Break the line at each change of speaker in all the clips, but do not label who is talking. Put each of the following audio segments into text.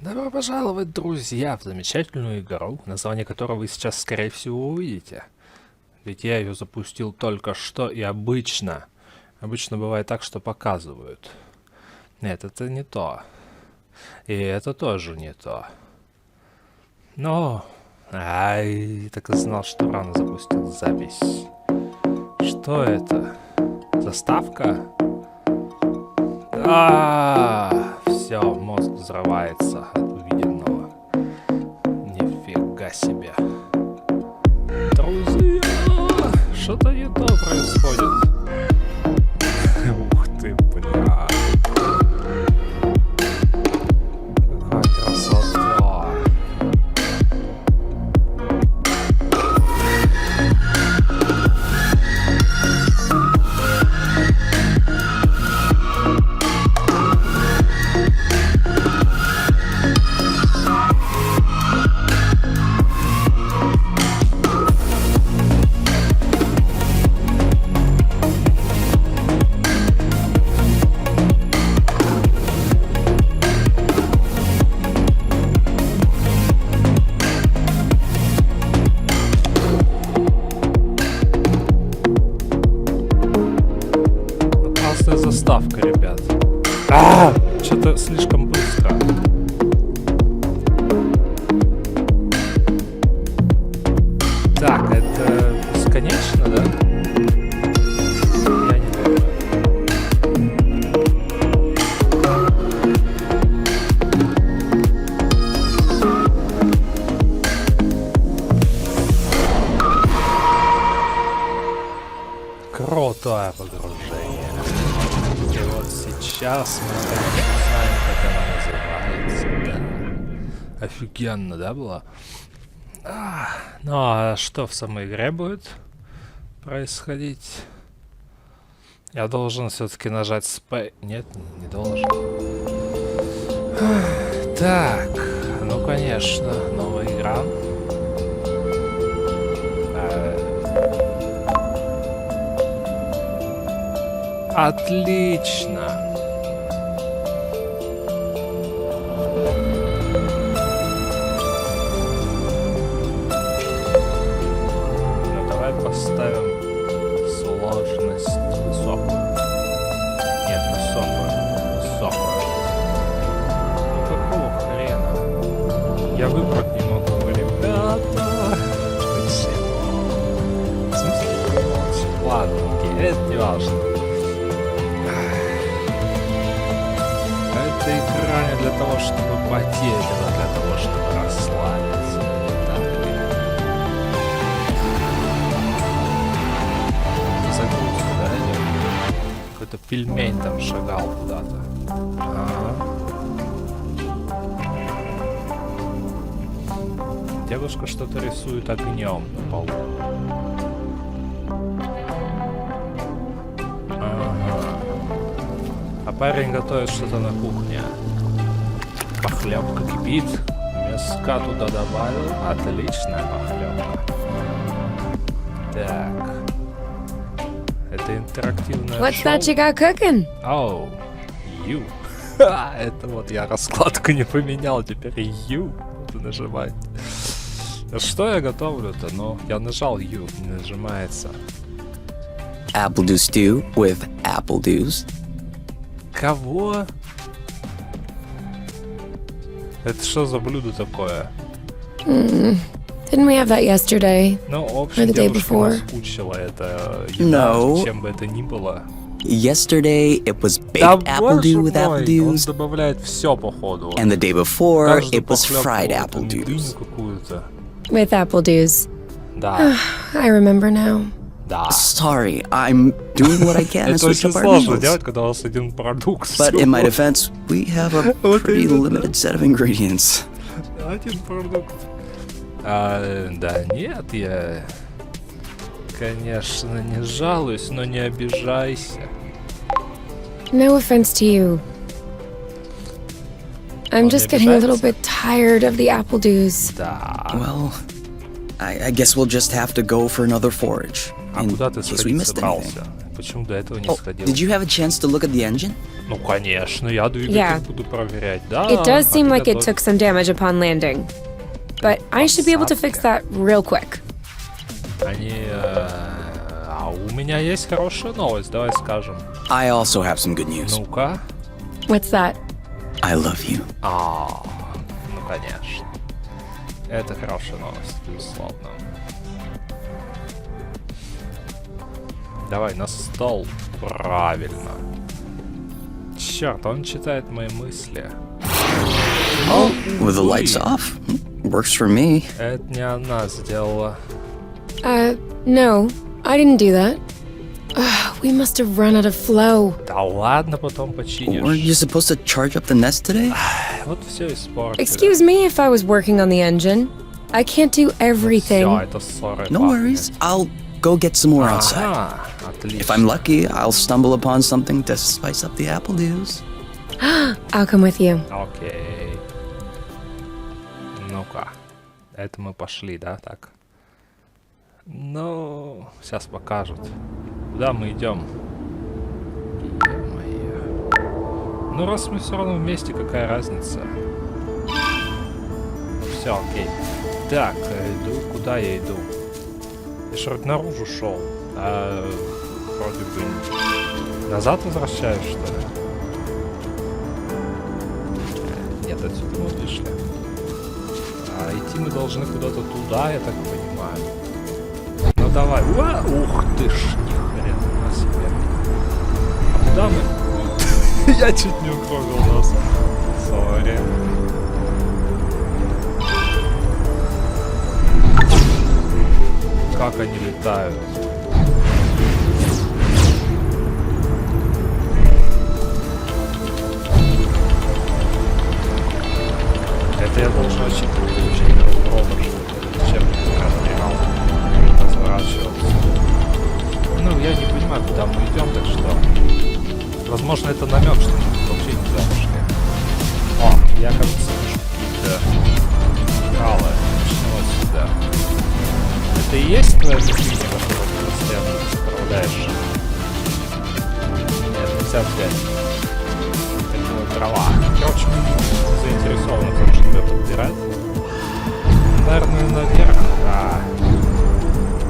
Добро пожаловать, друзья, в замечательную игру, название которой вы сейчас, скорее всего, увидите. Ведь я ее запустил только что, и обычно бывает так, что показывают. Нет, это не то. И это тоже не то. Но... Ай, так и знал, что рано запустил запись. Что это? Заставка? Все, мозг взрывается от увиденного. Нифига себе. Друзья, что-то не то происходит. Ух ты, бля. Какая красота. Классная заставка, ребят. Что-то слишком быстро. Так, это бесконечно, да? Я не думаю. Крутое погружение. И вот сейчас мы наконец знаем, как она называется. Да. Офигенно, да, было? Ну а что в самой игре будет происходить? Я должен все-таки нажать Space. Нет, не должен. Так, ну конечно, новая игра. Отлично. Ну давай поставим сложность высокую. Нет, высокую. Ну какого хрена? Я выбрать не могу, ребята. В смысле? Ладно, окей, это не важно. Это игра не для того, чтобы потеть, а для того, чтобы расслабиться. Загрузка, да, идет? Какой-то пельмень там шагал куда-то. Девушка что-то рисует огнем на полу. А парень готовит что-то на кухне. Похлебка кипит. Мяска туда добавил. Отличная похлебка. Так. Это интерактивное
What's
шоу.
that you got cooking?
Оу. Ю. Это вот я раскладку не поменял. Теперь Ю буду нажимать. Что я готовлю-то? Ну, я нажал Ю. Не нажимается.
Apple dew stew with apple dews.
Кого? Это что за блюдо такое?
Didn't we have that yesterday?
Ну, в
Or
общем,
the day
девушка
before.
наскучила это еда,
No.
чем бы это ни было.
Yesterday it was baked
Да
apple
боже
dew with apple
мой, он
dews,
добавляет все походу.
and the day before
Каждую
it was
похлебку
fried
вот
apple
эту дыню
dews.
какую-то.
With apple dews.
Да,
I remember now.
да.
Sorry, I'm doing what I can to
Это
switch
очень
up our
сложно
meals.
делать, когда у вас один продукт.
But in my defense, we have a
Вот
pretty
именно.
limited set of ingredients.
Один продукт. Да нет, я, конечно, не жалуюсь, но не обижайся.
No offense to you. I'm just getting a little bit tired of the apple dews.
Да.
Well, I guess we'll just have to go for another forage.
А
In
куда ты
case we
сходить
missed anything.
собрался? почему до этого не
Oh,
сходил?
did you have a chance to look at the engine?
Ну, конечно, я двигатель
Yeah.
буду проверять, да.
It does
а
seem
ты
like it
готовь.
took some damage upon landing. But I should be able to fix that real quick.
Они... А у меня есть хорошая новость, давай скажем.
I also have some good news.
Ну-ка.
What's that?
I love you.
Ну, конечно. Это хорошая новость, безусловно. Давай на стол. Правильно. Черт, он читает мои мысли.
Oh, with the lights off? Works for me.
Это не она сделала.
No, I didn't do that. We must have run out of flow.
Да ладно, потом
Weren't
починишь.
you supposed to charge up the nest today?
Вот все испортили.
Excuse me if I was working on the engine. I can't do everything.
Все, это ссора.
No worries. I'll go get some more outside.
Ага, отлично.
If I'm lucky, I'll stumble upon something to spice up the apple dews.
I'll come with you.
Окей. Ну-ка. Это мы пошли, да, так? Ну, сейчас покажут. Куда мы идем? Е-мое. Ну, раз мы все равно вместе, какая разница? Все, окей. Так, иду. Куда я иду? Я же вроде наружу шел. А вроде бы назад возвращаюсь, что ли? Нет, отсюда мы вышли. А идти мы должны куда-то туда, я так понимаю. Ну давай. Ух ты ж, нихрена себе. А куда мы? Я чуть не угробил нас. Сори. Как они летают. Это я должен рассчитывать получение ровно, чем размерал разворачиваться. Ну, я не понимаю, куда мы идем, так что... Возможно, это намек, что мы вообще не туда пошли. О, я, кажется, вижу какие-то скалы. Начнем отсюда. Это и есть твоя бикини, которую ты постоянно справляешь? Нет, нельзя взять. Это трава. Короче, заинтересованы в том, чтобы это подбирать. Наверное, наверх. Да.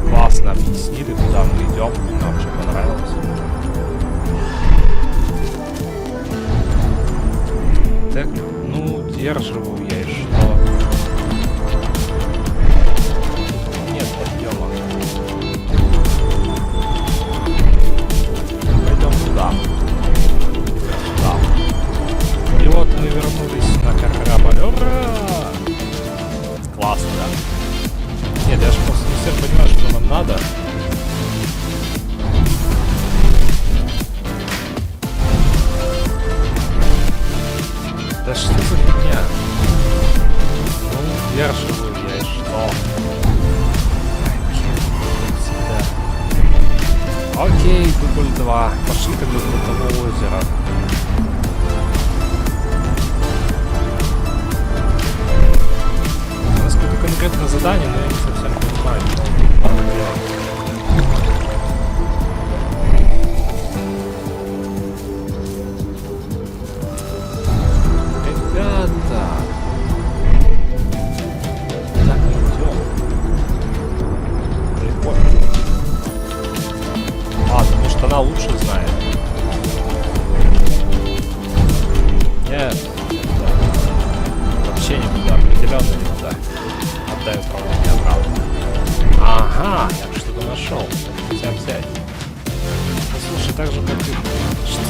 Классно объяснили, куда мы идем. Нам очень понравилось. Так, ну, удерживаю я и что? Нет подъема. Пойдем туда. Туда. И вот мы вернулись на корабль. Ура! Классно, да? Нет, я же просто не всем понимаю, что нам надо. Да что за фигня? Ну, удерживаю я и что? Ай, блин, всегда. Окей, дубль 2. Пошли тогда до того озера. У нас какое-то конкретное задание, но я не совсем понимаю, что надо делать. Ребята! Куда мы идем? Прикольно. Ладно, может она лучше знает. Нет, вообще не туда, определенно не туда. Отдай управление обратно. Ага, я что-то нашел. Нельзя взять. Ну слушай, так же как и... Что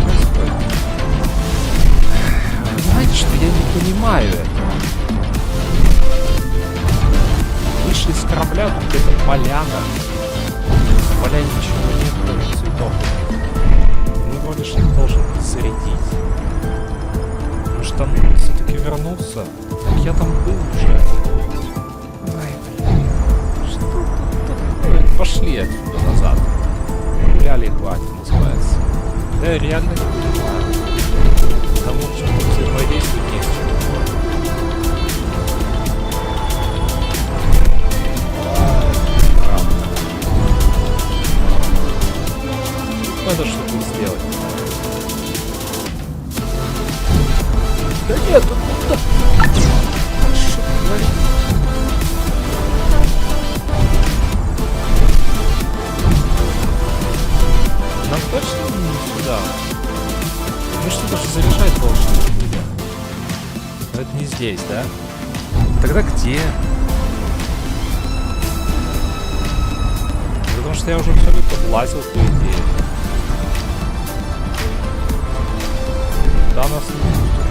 происходит? Вы знаете, что я не понимаю этого. Вышли с корабля, тут где-то поляна. На поляне ничего нет, кроме цветов. Ну, вроде что должен зарядить. Может, он все-таки вернулся? Так я там был уже. Ай, блин. Что тут такое? Пошли отсюда назад. Гуляли и хватит, называется. Да, я реально не понимаю. Потому что взаимодействовать не с чем. Но это не здесь, да? Тогда где? Потому что я уже все это облазил, по идее. Да, нас не пустят.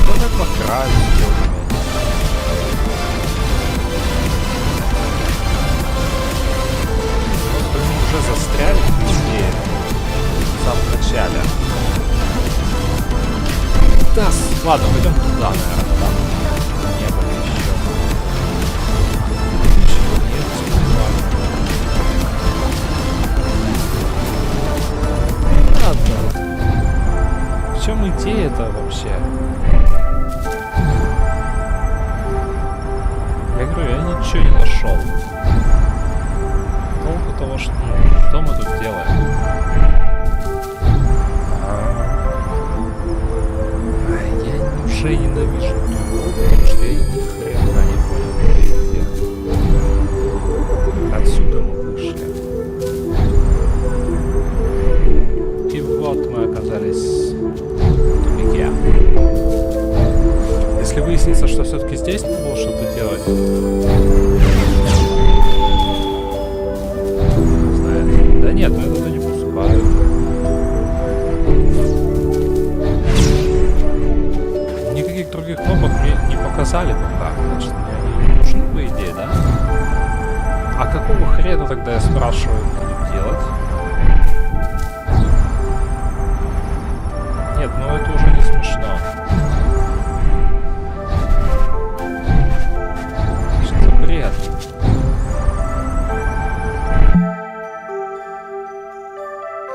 Вот это край сделано. Просто они уже застряли, по идее, в самом начале. Да, ладно, пойдем туда, наверное, там не было еще. Ничего нет, ладно. В чем идея-то вообще? Я говорю, я ничего не нашел. Толку того, что мы тут делаем? Уже ненавижу, потому что я ни хрена не понял, где. Отсюда мы вышли. И вот мы оказались в тупике. Если выяснится, что все-таки здесь надо было что-то делать, не знаю. Да нет, ну я туда не пускаю. Других кнопок мне не показали пока, значит, мне они не нужны, по идее, да? А какого хрена тогда, я спрашиваю, будем делать? Нет, ну это уже не смешно. Что за бред?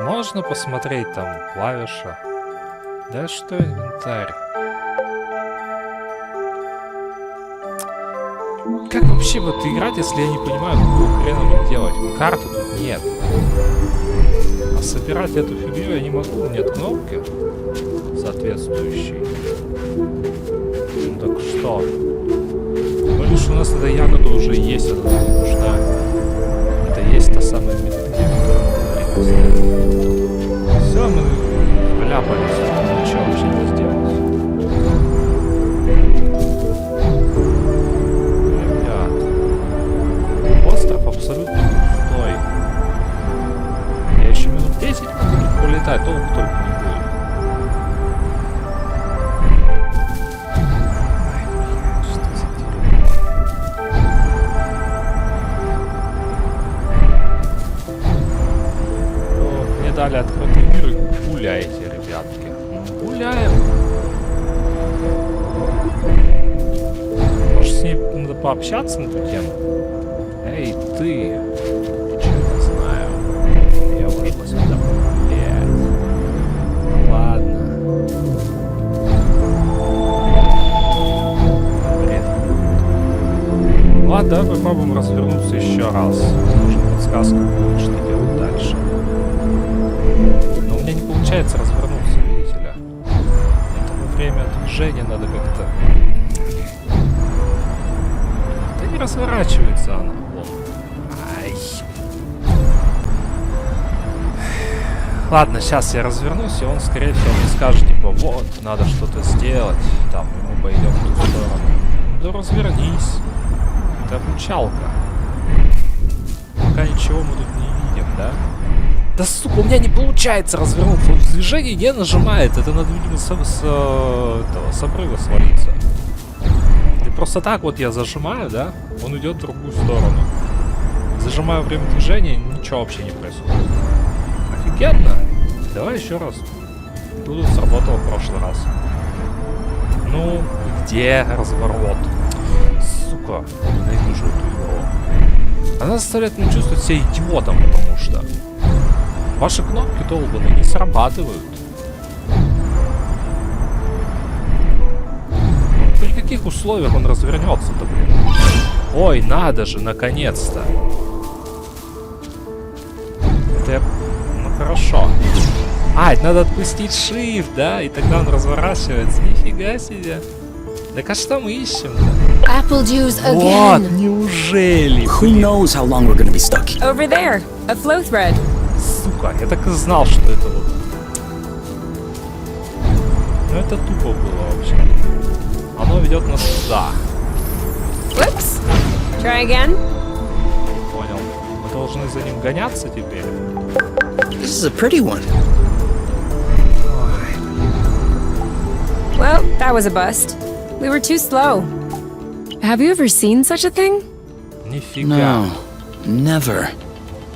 Можно посмотреть там клавиша? Да что инвентарь? Как вообще в это играть, если я не понимаю, какого хрена мне делать? Карты тут нет. А собирать эту фигню я не могу, нет кнопки соответствующей. Ну так что? Ну лишь у нас эта ягода уже есть, она нам не нужна. Это есть та самая методика, о которой мы говорили. Все, мы вляпались, ничего вообще не сделать. Абсолютно пустой. Я еще минут 10 могу тут полетать, толку только не будет. Что за дерьмо? Мне дали открытый мир и гуляйте, ребятки. Гуляем. Может, с ней надо пообщаться на эту тему? Эй, ты! Ничего не знаю. Я вышла сюда. Блядь. Ладно. Бред. Ладно, давай попробуем развернуться еще раз. Возможно, подсказка будет, что делать дальше. Но у меня не получается развернуться, видите ли. Этому время движения надо как-то... Да не разворачивается она. Ладно, сейчас я развернусь, и он, скорее всего, мне скажет, типа, вот, надо что-то сделать, там, и мы пойдем в ту сторону. Да развернись. Это обучалка. Пока ничего мы тут не видим, да? Да, сука, у меня не получается развернуться, он в движении не нажимает, это надо, видимо, с обрыва свалиться. И просто так вот я зажимаю, да, он идет в другую сторону. Зажимаю время движения, ничего вообще не происходит. Офигенно! Давай еще раз. Тут сработало в прошлый раз. Ну, где разворот? Сука, ненавижу эту игру. Она заставляет меня чувствовать себя идиотом, потому что ваши кнопки долбаные не срабатывают. При каких условиях он развернется-то, блин? Ой, надо же, наконец-то. Это хорошо. А, это надо отпустить shift, да? И тогда он разворачивается. Нифига себе. Так а что мы ищем-то?
Apple juice
Вот,
again.
неужели?
Who knows how long we're gonna be stuck here?
Over there, a flow thread.
Сука, я так и знал, что это вот. Ну это тупо было вообще. Оно ведет нас туда.
Whoops. Try again.
Понял. Мы должны за ним гоняться теперь.
This is a pretty one.
Well, that was a bust. We were too slow. Have you ever seen such a thing?
Нифига.
No, never.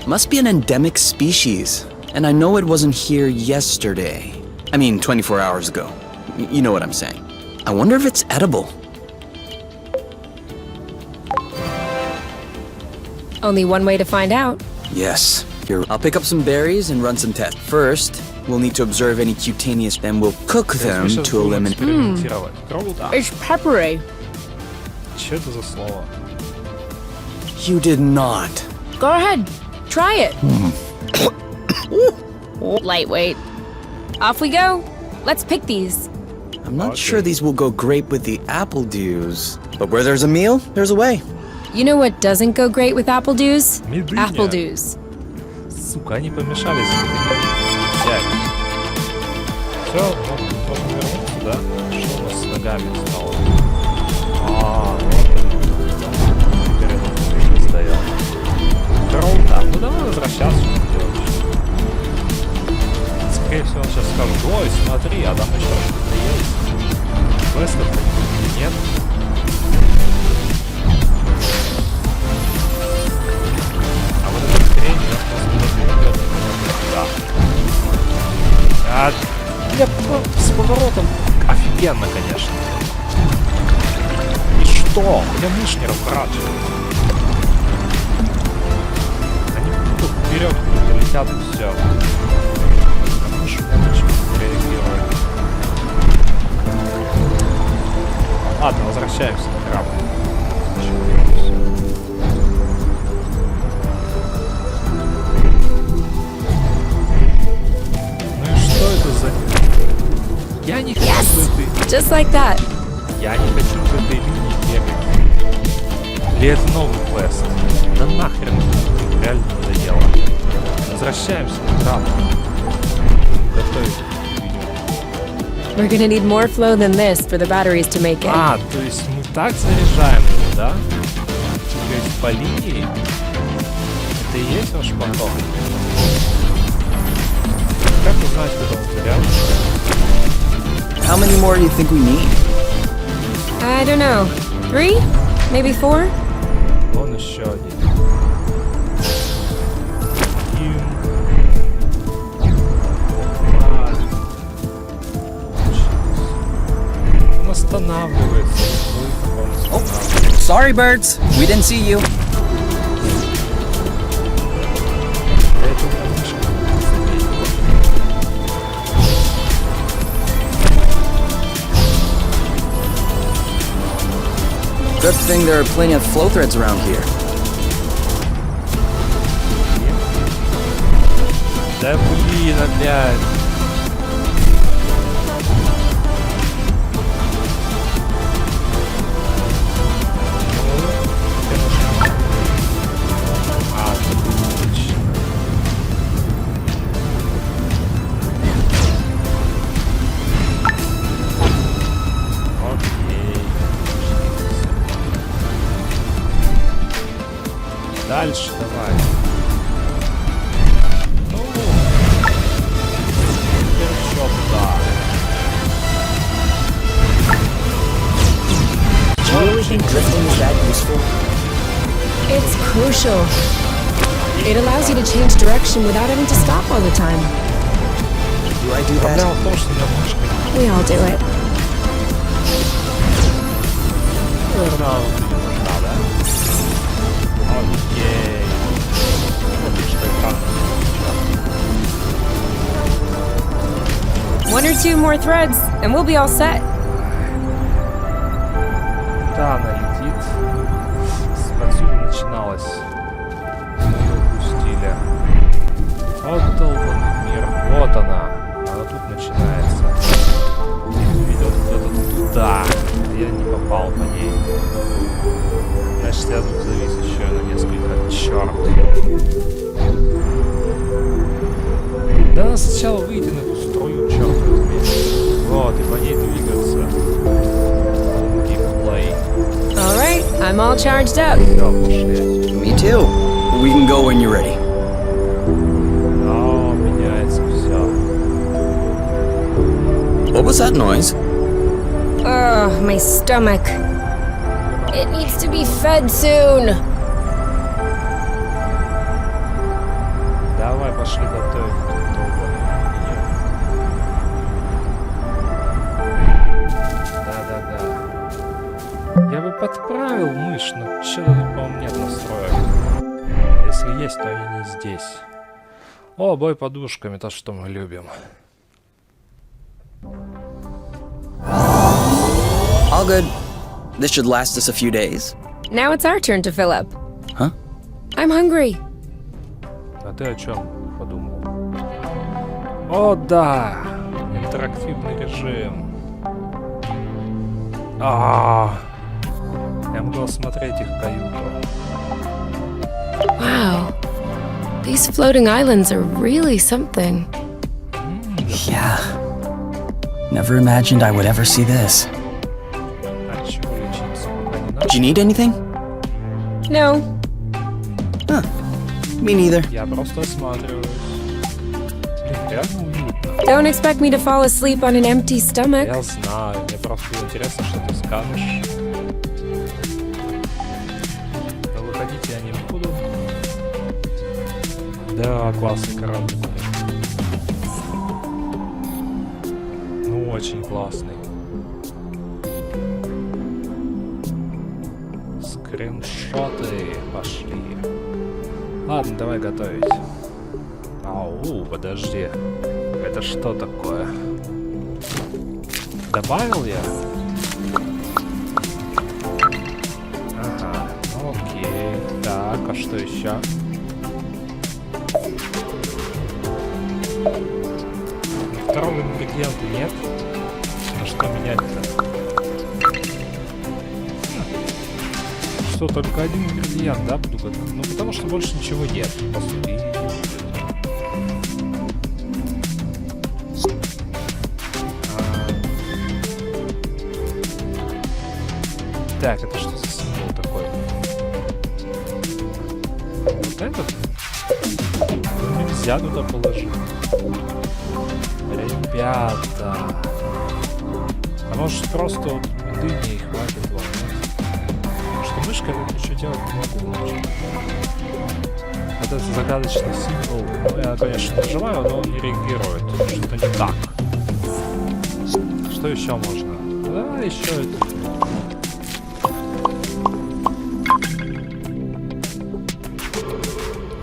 Must be an endemic species. And I know it wasn't here yesterday. I mean, 24 hours ago. You know what I'm saying. I wonder if it's edible.
Only one way to find out.
Yes. Here, I'll pick up some berries and run some tests. First, we'll need to observe any cutaneous, then we'll cook them
Мы сейчас
to
будем
eliminate.
экспериментировать. Круто.
It's peppery.
Что это за слово?
You did not.
Go ahead. Try it. Lightweight. Off we go. Let's pick these.
I'm not
Okay.
sure these will go great with the apple dews. But where there's a meal, there's a way.
You know what doesn't go great with apple dews?
Медыня.
Apple dews.
Сука, они помешались. Взять. Все, можно вернуться, да? Что у нас с ногами стало? Вот он. Теперь это сдаем. Круто. Ну давай возвращаться, что делать. Скорее всего, он сейчас скажет: ой, смотри, а там еще что-то есть. Квестов или нет? А вот эта хрень нас просто ведет. Да. С поворотом офигенно, конечно. И что? Я мышь не разворачиваю. Они тут вперед летят и все. Мышь почему-то реагирует. Ладно, возвращаемся на корабль. Ну и что это за... Я не хочу в этой...
Just like that.
Я не хочу в этой линии бегать. Или это новый квест? Да нахрен, реально надоело. Возвращаемся на корабль. Готовить видео.
We're gonna need more flow than this for the batteries to make it.
А, то есть мы так заряжаем его, да? То есть по линии? Это и есть ваш поток? Как узнать, когда он заряжен?
How many more do you think we need?
I don't know. 3? Maybe 4?
Вон еще один. Он останавливается. Он останавливается.
Sorry, birds. We didn't see you.
Это у меня мышка.
Good thing there are plenty of flow threads around here.
Да блин, опять. Отлично. Окей. Дальше давай. Ну, теперь что да.
Do you really think drifting is that useful?
It's crucial. It allows you to change direction without having to stop all the time.
Do I do
Проблема
that?
в том, что у меня мышка.
We all do it.
Наверное, нужна, да? Окей. Вот что экран.
One or two more threads, and we'll be all set.
Да, она летит. Отсюда начиналось. Мы упустили. Вот долбанный мир. Вот она. Она тут начинается. Ведет куда-то туда. Я не попал по ней. Вот, и по ней двигаться. Геймплей.
All right, I'm all charged up.
Да, пошли.
Me too. We can go when you're ready.
О, меняется все.
What was that noise?
Ugh, my stomach. It needs to be fed soon.
Давай, пошли готовить. Да-да-да. Я бы подправил мышь, но что-то тут, по-моему, нет настроек. Если есть, то они не здесь. О, бой подушками, то, что мы любим.
All good. This should last us a few days.
Now it's our turn to fill up.
Huh?
I'm hungry.
А ты о чем подумал? О, да! Интерактивный режим. Я могу осмотреть их каюту.
Wow. These floating islands are really something.
Yeah. Never imagined I would ever see this.
А чего лечиться? Пока не надо.
Do you need anything?
No.
Huh. Me neither.
Я просто осматриваюсь. Блин, реально уютно.
Don't expect me to fall asleep on an empty stomach.
Я знаю, мне просто интересно, что ты скажешь. Но выходить я не буду. Да, классный корабль. Ну, очень классный. Скриншоты пошли. Ладно, давай готовить. Ау, подожди. Это что такое? Добавил я? Ага, окей. Так, а что еще? Второго ингредиента нет. На что менять-то? Что, только один ингредиент, да, буду готовить? Ну, потому что больше ничего нет, по сути. Так, это что за символ такой? Вот этот? Ну, нельзя туда положить. Ребята. А может просто вот еды мне и хватит вам? Потому что мышкой я ничего делать не могу. Это загадочный символ. Ну, я, конечно, нажимаю, но он не реагирует. Что-то не так. Что еще можно? Да, еще это.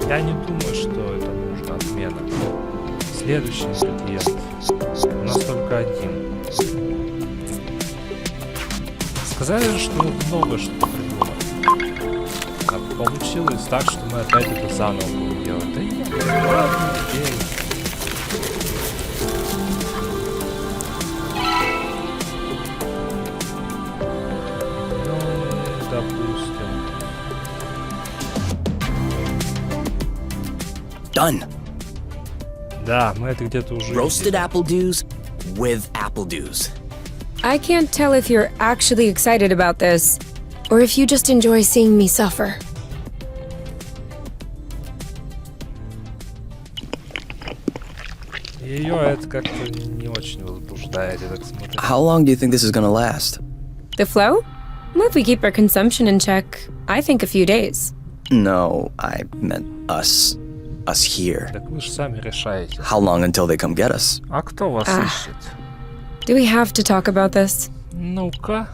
Я не думаю, что это нужно отмена. Следующий ингредиент. У нас только один. Сказали же, что много что придумать. А получилось так, что мы опять это заново будем делать. Да нет, ладно, окей. Ну, допустим.
Done.
Да, мы это где-то уже
Roasted
видели.
apple dews with apple dews.
I can't tell if you're actually excited about this, or if you just enjoy seeing me suffer.
Ее это как-то не очень возбуждает, я так смотрю.
How long do you think this is gonna last?
The flow? Well, if we keep our consumption in check, I think a few days.
No, I meant us. Us here.
Так вы же сами решаете.
How long until they come get us?
А кто вас ищет?
Do we have to talk about this?
Ну-ка.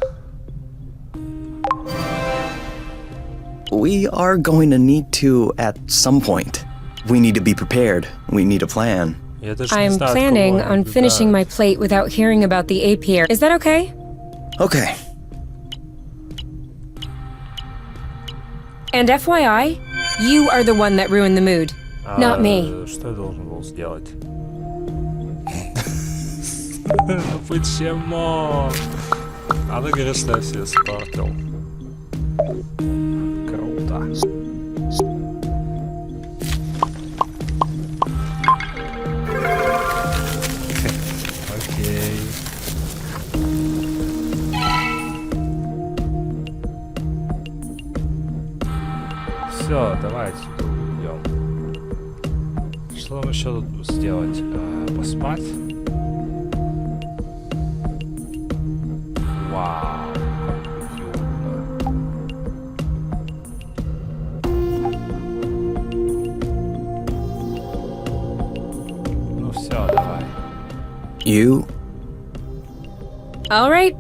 We are going to need to at some point. We need to be prepared. We need a plan.
Я даже не
I'm
знаю,
planning
от кого они
on finishing my
убегают.
plate without hearing about the apiary. Is that okay?
Okay.
And FYI, you are the one that ruined the mood, not me.
Что я должен был сделать? Ну почему? Она говорит, что я все испортил. Круто. Окей. Что нам еще тут сделать? Поспать? Вау, как уютно. Ну все, давай.
You?
All right,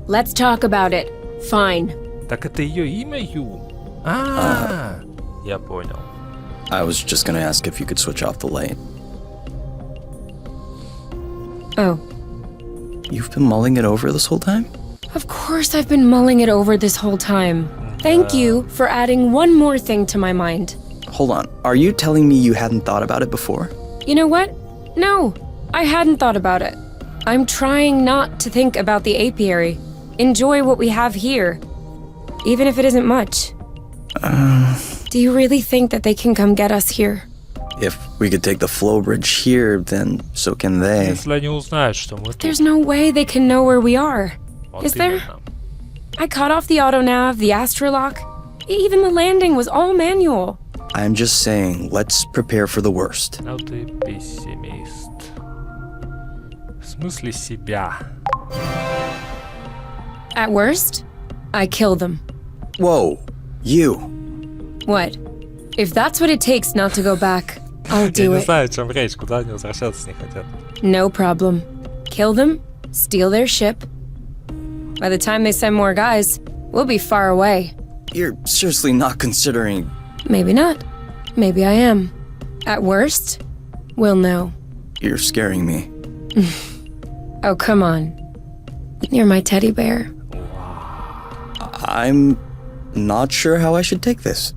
let's talk about it. Fine.
Так это ее имя Ю? Я понял.
I was just gonna ask if you could switch off the light.
Oh,
You've been mulling it over this whole time?
of course I've been mulling it over this whole time. Thank you for adding one more thing to my mind.
Hold on. Are you telling me you hadn't thought about it before?
You know what? No, I hadn't thought about it. I'm trying not to think about the apiary. Enjoy what we have here, even if it isn't much. Do you really think that they can come get us here?
If we could take the flow bridge here, then so can they.
Если они узнают, что мы тут.
There's no way they can know where we are.
Вот
Is there?
именно.
I cut off the autonav, the astrolock. Even the landing was all manual.
I'm just saying, let's prepare for the worst.
Ну ты пессимист. В смысле себя?
At worst, I kill them.
Whoa, you.
What? If that's what it takes not to go back, I'll
Я
do
не
it.
знаю, о чем речь, куда они возвращаться не хотят.
No problem. Kill them, steal their ship. By the time they send more guys, we'll be far away.
You're seriously not considering.
Maybe not. Maybe I am. At worst, we'll know.
You're scaring me.
Oh, come on. You're my teddy bear.
I'm not sure how I should take this.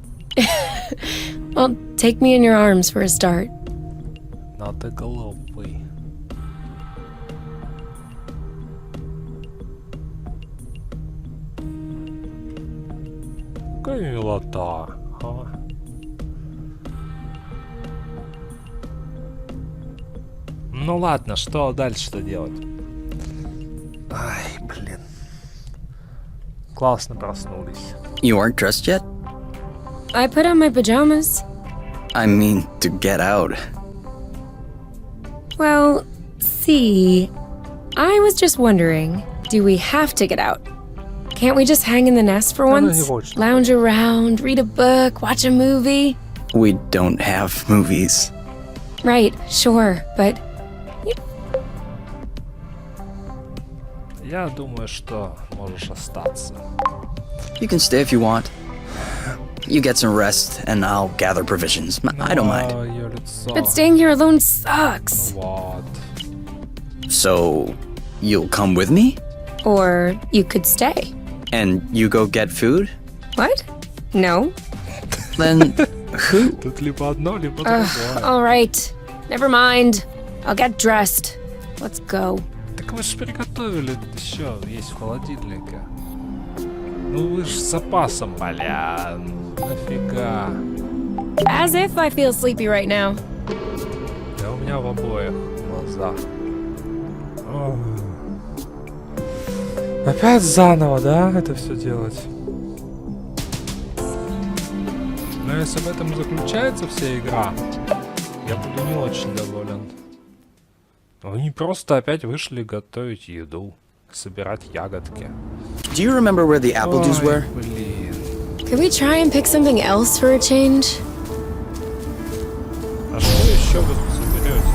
Well, take me in your arms for a start.
Но ты глупый. Какая милота, а? Ну ладно, что дальше-то делать? Ай, блин. Классно проснулись.
You aren't dressed yet?
I put on my pajamas.
I mean, to get out.
Well, see, I was just wondering, do we have to get out? Can't we just hang in the nest for
Да, ну,
once?
не хочется.
Lounge around, read a book, watch a movie?
We don't have movies.
Right, sure, but
Я думаю, что можешь остаться.
You can stay if you want. You get some rest, and I'll gather provisions. I don't mind.
Её лицо.
but staying here alone sucks.
Вот.
So, you'll come with me?
Or you could stay.
And you go get food?
What? No?
Then who?
Тут либо одно, либо другое.
All right. Never mind. I'll get dressed. Let's go.
Так вы же приготовили еще, есть в холодильнике. Ну вы ж с запасом, блин. Нафига?
As if I feel sleepy right now.
Да у меня в обоих глазах. Ох. Опять заново, да, это все делать? Но если в этом заключается вся игра, я буду не очень доволен. Они просто опять вышли готовить еду, собирать ягодки.
Do you remember where the apple juice
Ой,
were?
блин.
Can we try and pick something else for a change?
А что еще вы тут соберете?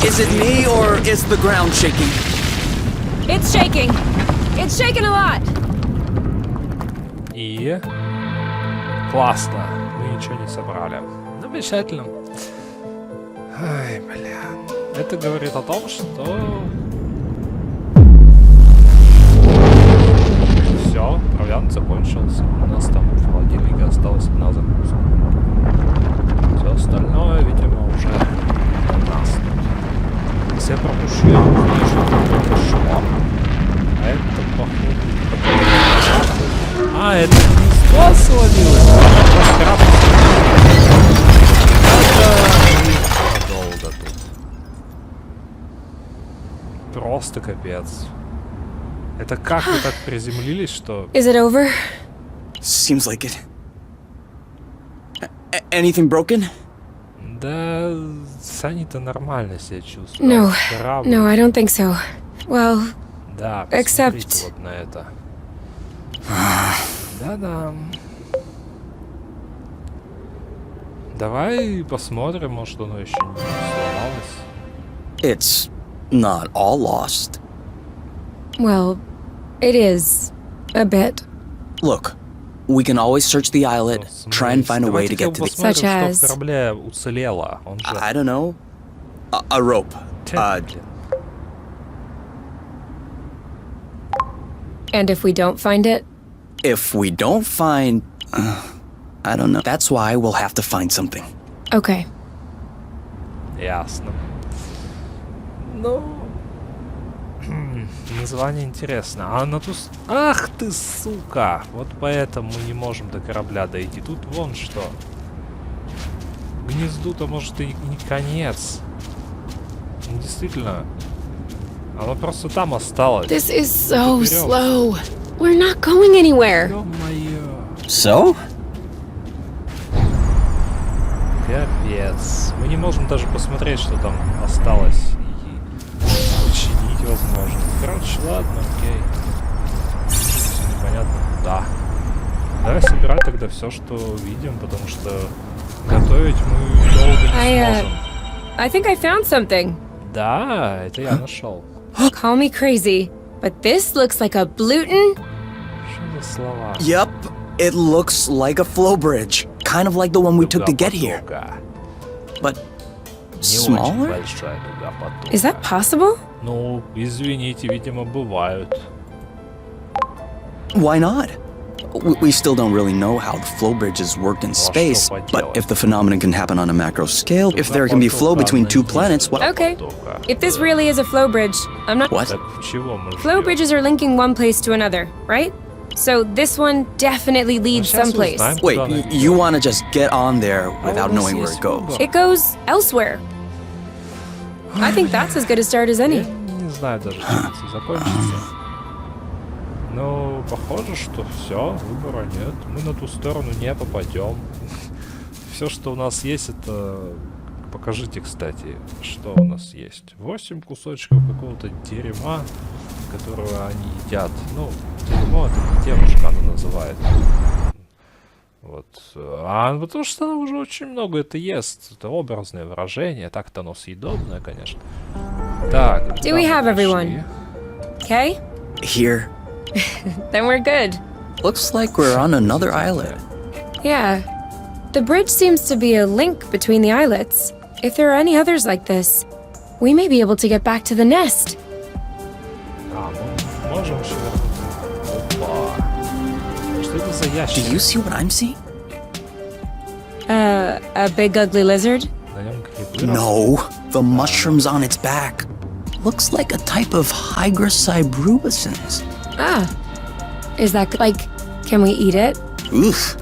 Is it me or is the ground shaking?
It's shaking. It's shaking a lot.
И классно, мы ничего не собрали. Замечательно. Ай, бля. Это говорит о том, что все, провиант закончился. У нас там в холодильнике осталась одна закуска. Все остальное, видимо, уже у нас. Если я пропущу, я не знаю, что это произошло. А это, походу... А, это гнездо свалилось? Это надолго тут. просто капец. Это как вы так приземлились, что...
Is it over?
Seems like it. Anything broken?
Да, они-то нормально себя чувствуют.
No.
Корабль.
No, I don't think so. Well,
Да,
except-
посмотрите вот на это. Да-да. Давай посмотрим, может оно еще не сломалось.
It's not all lost.
well, it is. A bit.
Look, we can always search the islet, try and find a way to
Давайте
get to the...
посмотрим,
Such
что
as-
в корабле уцелело. Он же...
I don't know. A rope.
Блин.
And if we don't find it?
If we don't find... I don't know. That's why we'll have to find something.
Okay.
Ясно. Ну... Название интересно. А на ту... Ах ты, сука! Вот поэтому мы не можем до корабля дойти. Тут вон что. Гнезду-то, может, и не конец. Ну, действительно. Оно просто там осталось.
This is so
Вперед.
slow. We're not going anywhere.
Ё-моё.
So?
Капец. Мы не можем даже посмотреть, что там осталось. И починить возможно. Короче, ладно, окей. Всё непонятно. Да. Давай собирать тогда все, что видим, потому что готовить мы долго не сможем.
I think I found something.
Да, это я нашел.
Call me crazy, but this looks like a Bluton.
Что за слова?
Yep, it looks like a flow bridge. Kind of like the one we took to get here.
Дуга-потока.
But
Не очень
smaller?
большая дуга-потока.
Is that possible?
Ну, извините, видимо, бывают.
Why not? We still don't really know how the flow bridges work in space, but if the phenomenon can happen on a macro scale, if there can be flow between two planets, what?
Okay. If this really is a flow bridge, I'm not.
What?
Так чего мы
Flow
ждем?
bridges are linking one place to another, right? So this one definitely leads
Сейчас
someplace.
узнаем,
Wait,
куда она
you
ведет.
want to just get on there without
у нас
knowing where
есть
it goes?
выбор.
It goes elsewhere. I think that's as good a start as
Я
any.
не знаю даже, чем это закончится. Но похоже, что все, выбора нет. Мы на ту сторону не попадем. Все, что у нас есть, это... Покажите, кстати, что у нас есть. 8 кусочков какого-то дерьма, которого они едят. Ну, дерьмо это не девушка, она называет. Вот. А потому что она уже очень много это ест. Это образное выражение. Так-то оно съедобное, конечно. Так.
Do we have everyone? Okay?
Here.
Then we're good.
Looks like we're on another islet.
Yeah. The bridge seems to be a link between the islets. If there are any others like this, we may be able to get back to the nest.
А, мы можем еще вернуться. Опа. Что это за
Do
ящик?
you see what I'm seeing?
A big ugly lizard?
На нем грибы
No, the mushrooms on its back. Looks like a type of Hygroscybrubicins.
Ah. Is that like, can we eat it?
Oof,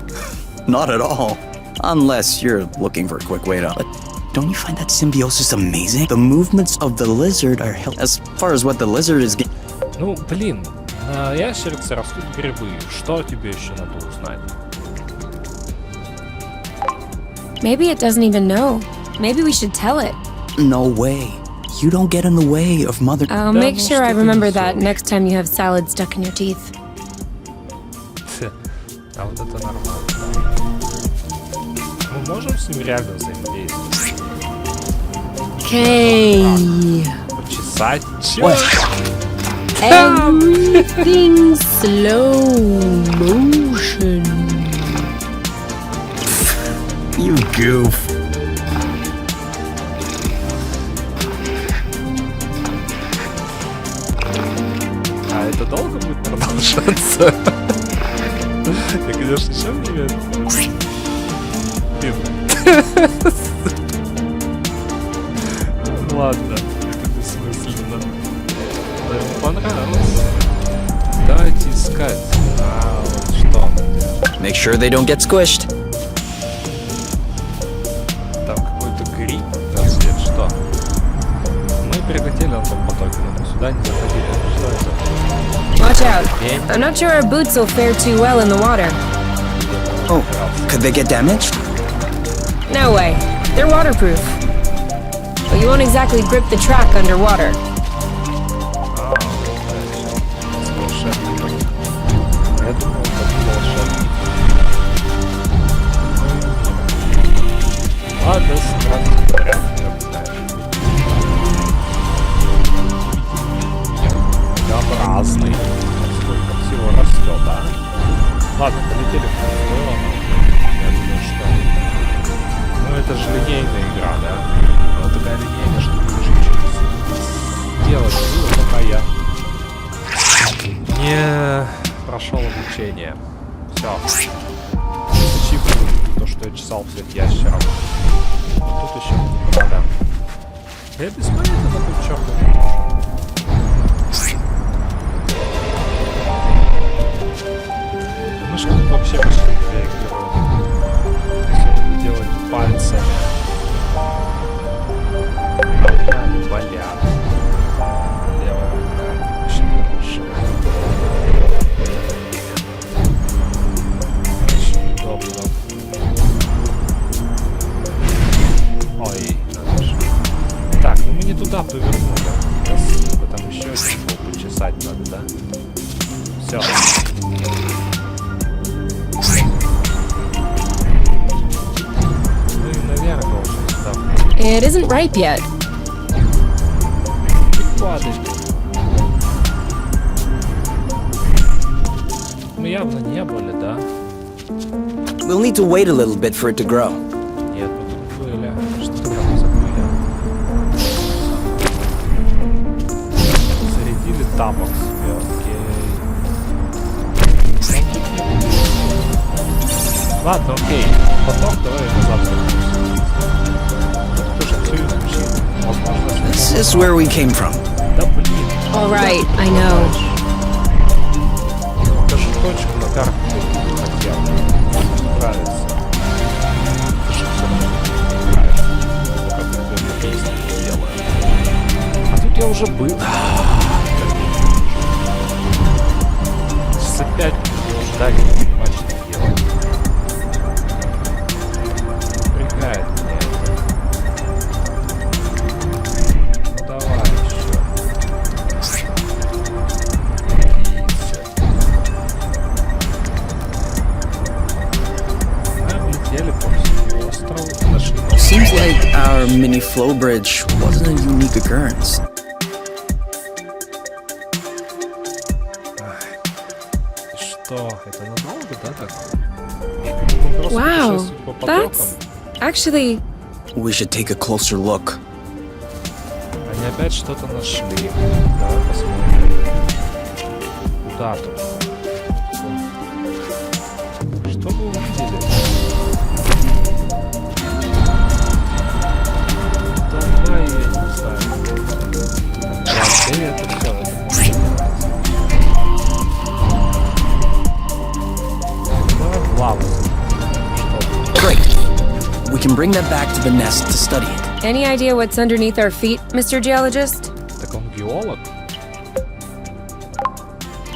not at all. Unless you're looking for a quick way to... But don't you find that symbiosis amazing? The movements of the lizard are held... As far as what the lizard is getting...
Ну, блин, на ящерице растут грибы. Что тебе еще надо узнать?
Maybe it doesn't even know. Maybe we should tell it.
No way. You don't get in the way of Mother...
I'll
Да,
make
ну
sure I
что ты
remember
несёшь?
that next time you have salad stuck in your teeth.
А вот это нормально. Мы можем с ним реально взаимодействовать?
Okay.
Почесать? Чё?
What?
Everything slow motion.
You goof.
А это долго будет продолжаться? Я, конечно, еще не верю. Ладно, это бессмысленно. Но ему понравилось. Давайте искать. А, вот что он делает.
Make sure they don't get squished.
Там какой-то гриб. Подожди, что? Мы прилетели на том потоке на ту сюда не заходили. Что это?
Watch out. I'm not sure our boots will fare too well in the water.
Oh, could they get damaged?
No way. They're waterproof. But you won't exactly grip the track underwater.
Я думал, это волшебник. Ладно, сразу прям разный. Сколько всего растет, а? Ладно, полетели в было. Я думаю, что... Ну, это же линейная игра, да? Вот такая линейная, что ты уже ничего не делать было, пока я не прошел обучение. Все. Зачипываю то, что я чесал всех ящеров. Но тут еще не надо. Я без понятия на ту черту не нужен. Думаешь, как вообще вообще реагирует? Если он будет делать пальцами. Они болят. Левая рука очень хорошая. Очень удобно. Ой, надо же. Так, ну мы не туда повернули. Красиво, там еще один был почесать надо, да? Все. Ну и наверх должен сюда.
It isn't ripe yet.
Падай. Мы явно не были, да?
We'll need to wait a little bit for it to grow.
Нет, мы тут были. Что там забыли? Зарядили тапок себе, окей. Ладно, окей. Потом давай назад вернемся. Тоже все изучим. Возможно,
This is where we came from.
да блин.
All right, I know.
Покажи точку на карте, хотел. Нравится. Это же все равно не нравится. Пока ты песню не делаешь. А тут я уже был. Сейчас опять буду ждать, не понимать, что делать. Напрягает меня это. Ну давай еще. Облетели по всему острову, нашли новый.
Seems like our mini flow bridge wasn't a unique occurrence.
Что? Это надолго, да, так? Мы просто
Wow.
путешествуем по потокам.
That's actually...
We should take a closer look.
Они опять что-то нашли. Давай посмотрим. Куда тут? Что вы увидели? Давай, я не знаю. Это все, это давай в лаву.
Great. We can bring that back to the nest to study it.
Any idea what's underneath our feet, Mr. Geologist?
Так он геолог?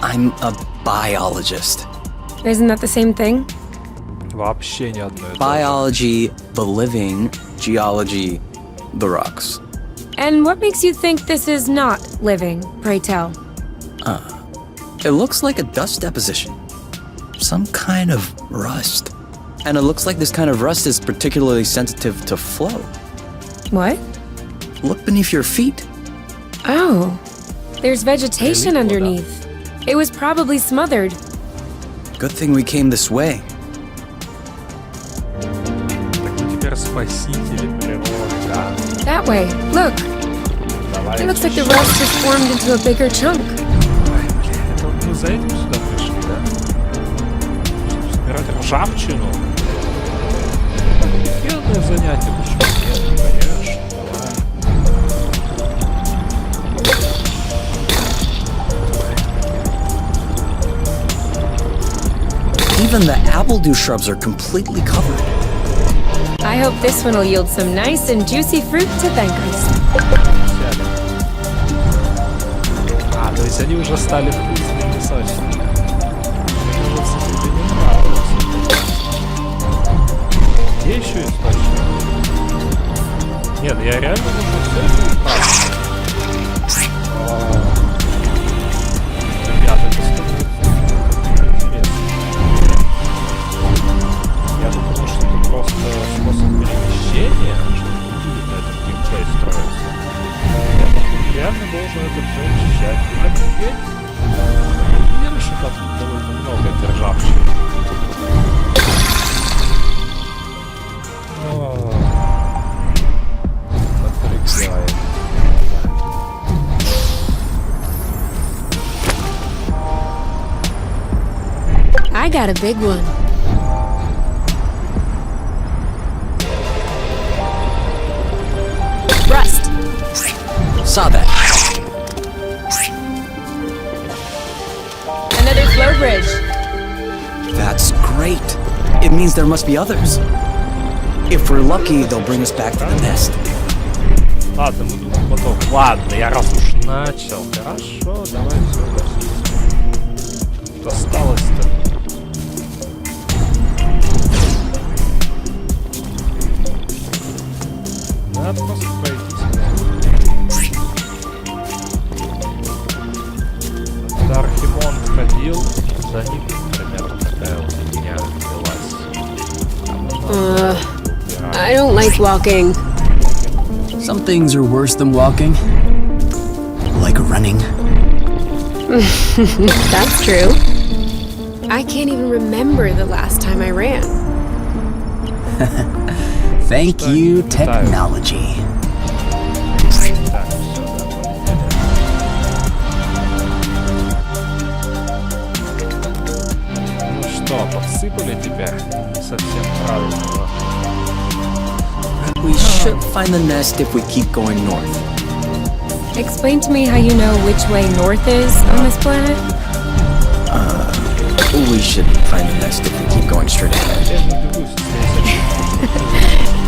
I'm a biologist.
Isn't that the same thing?
Вообще не одно и то же.
Biology, the living, geology, the rocks.
And what makes you think this is not living, pray tell?
It looks like a dust deposition. Some kind of rust. And it looks like this kind of rust is particularly sensitive to flow.
What?
Look beneath your feet.
Oh, there's vegetation
Really?
underneath. It was probably smothered.
Good thing we came this way.
Так мы теперь спасители природы, да?
That way. Look.
Давай.
It looks like the rust has formed into a bigger chunk.
Ай, блин, это вот мы за этим сюда пришли, да? Чтобы собирать ржавчину? Офигенное занятие, почему нет? Конечно, давай.
Even the apple dew shrubs are completely covered.
I hope this one will yield some nice and juicy fruit to thank us.
Сядем. есть они уже стали вкусными, сочными. Мне кажется, тебе не нравится. Где еще источник? Нет, я реально уже все это устал. Ребята, это становится интересно. Я думаю, что это просто способ перемещения, чтобы не будет на этом геймплей строиться. Я тут реально должен это все очищать. А теперь уверен, что там довольно много державших. Напрягает.
I got a big one. Rust.
Saw that.
Another flow bridge.
That's great. It means there must be others. If we're lucky, they'll bring us back to the nest.
Ладно, мы тут потом. Ладно, я раз уж начал. Хорошо, давай все, досталось-то. Надо просто пройтись. Когда Архимон ходил, за ним примерно такая вот фигня велась.
I don't like walking.
Some things are worse than walking. Like running.
That's true. I can't even remember the last time I ran.
Thank you, technology.
Так, все, да, ну что, подсыпали тебя? Не совсем правильно.
We should find the nest if we keep going north.
Explain to me how you know which way north is on this planet.
We should find the nest if we keep going straight ahead.
Я не бегусь, если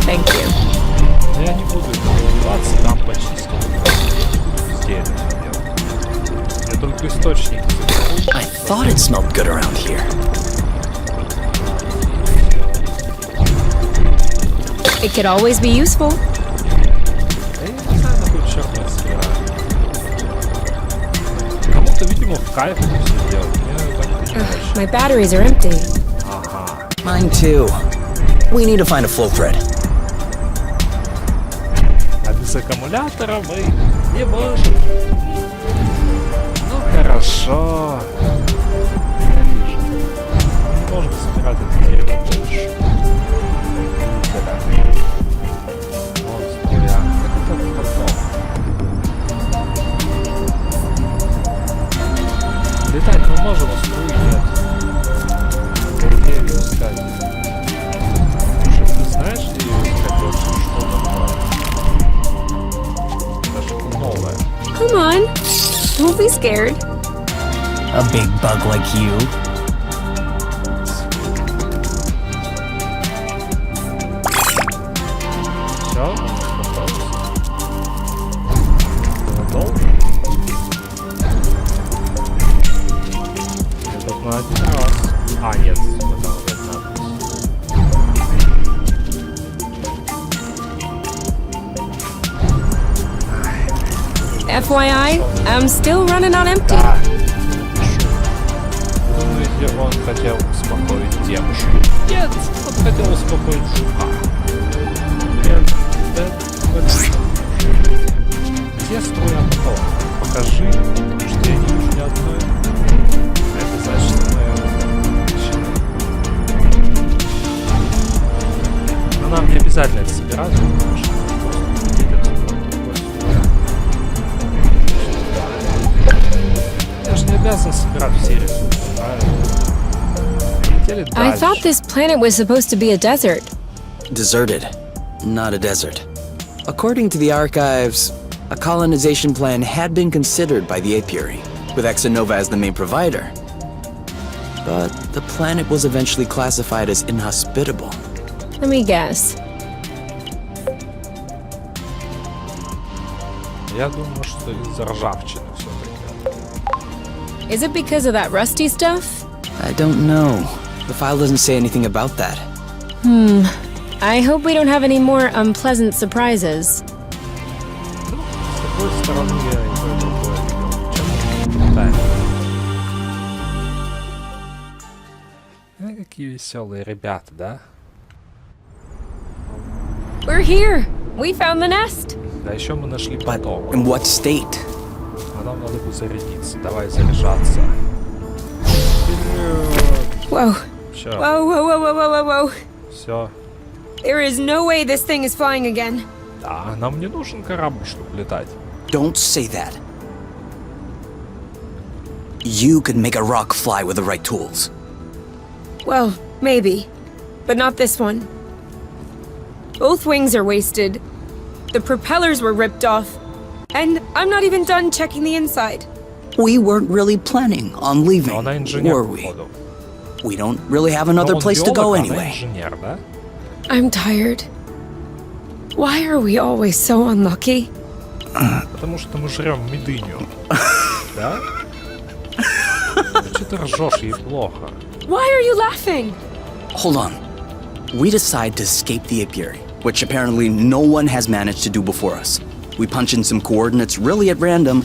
Thank you.
я не буду добиваться, там почистил. Везде это делать. Я только источники заберу.
I thought it smelled good around here.
It could always be useful.
Я не знаю, на какой черт я собираю. Кому-то, видимо, в кайф это все делать. Мне так не очень.
My batteries are empty.
Ага.
Mine too. We need to find a flow thread.
А без аккумулятора мы не можем. Ну хорошо. Я вижу. Не можем собирать это дерево больше. Да. Вот, я. Это потом. Летать мы можем, а струю нет. Где ее искать? Слушай, ты знаешь, где ее искать вообще? Что там? Это что-то новое.
Come on. Don't be scared.
A big bug like you.
Все? Надолго? Я тут на один раз. А, нет, это уже надо.
FYI, I'm still running on empty.
Да. Думаете, он хотел успокоить девушку? Нет, он хотел успокоить жука. Где струя потока? Покажи, что я не вижу ни одной. Это значит, что но нам не обязательно это собирать, потому что просто видят такой струя. Я же не обязан собирать все ресурсы, правильно? Полетели
I
дальше.
thought this planet was supposed to be a desert.
Deserted, not a desert. According to the archives, a colonization plan had been considered by the apiary, with Exonova as the main provider. But the planet was eventually classified as inhospitable.
Let me guess.
Я думаю, что из-за ржавчины все-таки.
Is it because of that rusty stuff?
I don't know. The file doesn't say anything about that.
I hope we don't have any more unpleasant surprises.
С другой стороны, я и то, и другое видел. Чем мы не какие веселые ребята, да?
We're here! We found the nest!
Да еще мы нашли
But
поток.
in what state?
А нам надо бы зарядиться. Давай заряжаться. Вперед!
Whoa.
Все,
Whoa, whoa, whoa, whoa, whoa, whoa, whoa.
все.
There is no way this thing is flying again.
Да, нам не нужен корабль, чтобы летать.
Don't say that. You could make a rock fly with the right tools.
Well, maybe. But not this one. Both wings are wasted. The propellers were ripped off. And I'm not even done checking the inside.
We weren't really planning on leaving,
Но она инженер,
were we?
походу.
We don't really have another
Но он
place to go
биолог, она
anyway.
инженер, да?
I'm tired. Why are we always so unlucky?
Потому что мы жрем медыню. Да? Что ты ржешь, ей плохо.
Why are you laughing?
Hold on. We decide to escape the apiary, which apparently no one has managed to do before us. We punch in some coordinates really at random,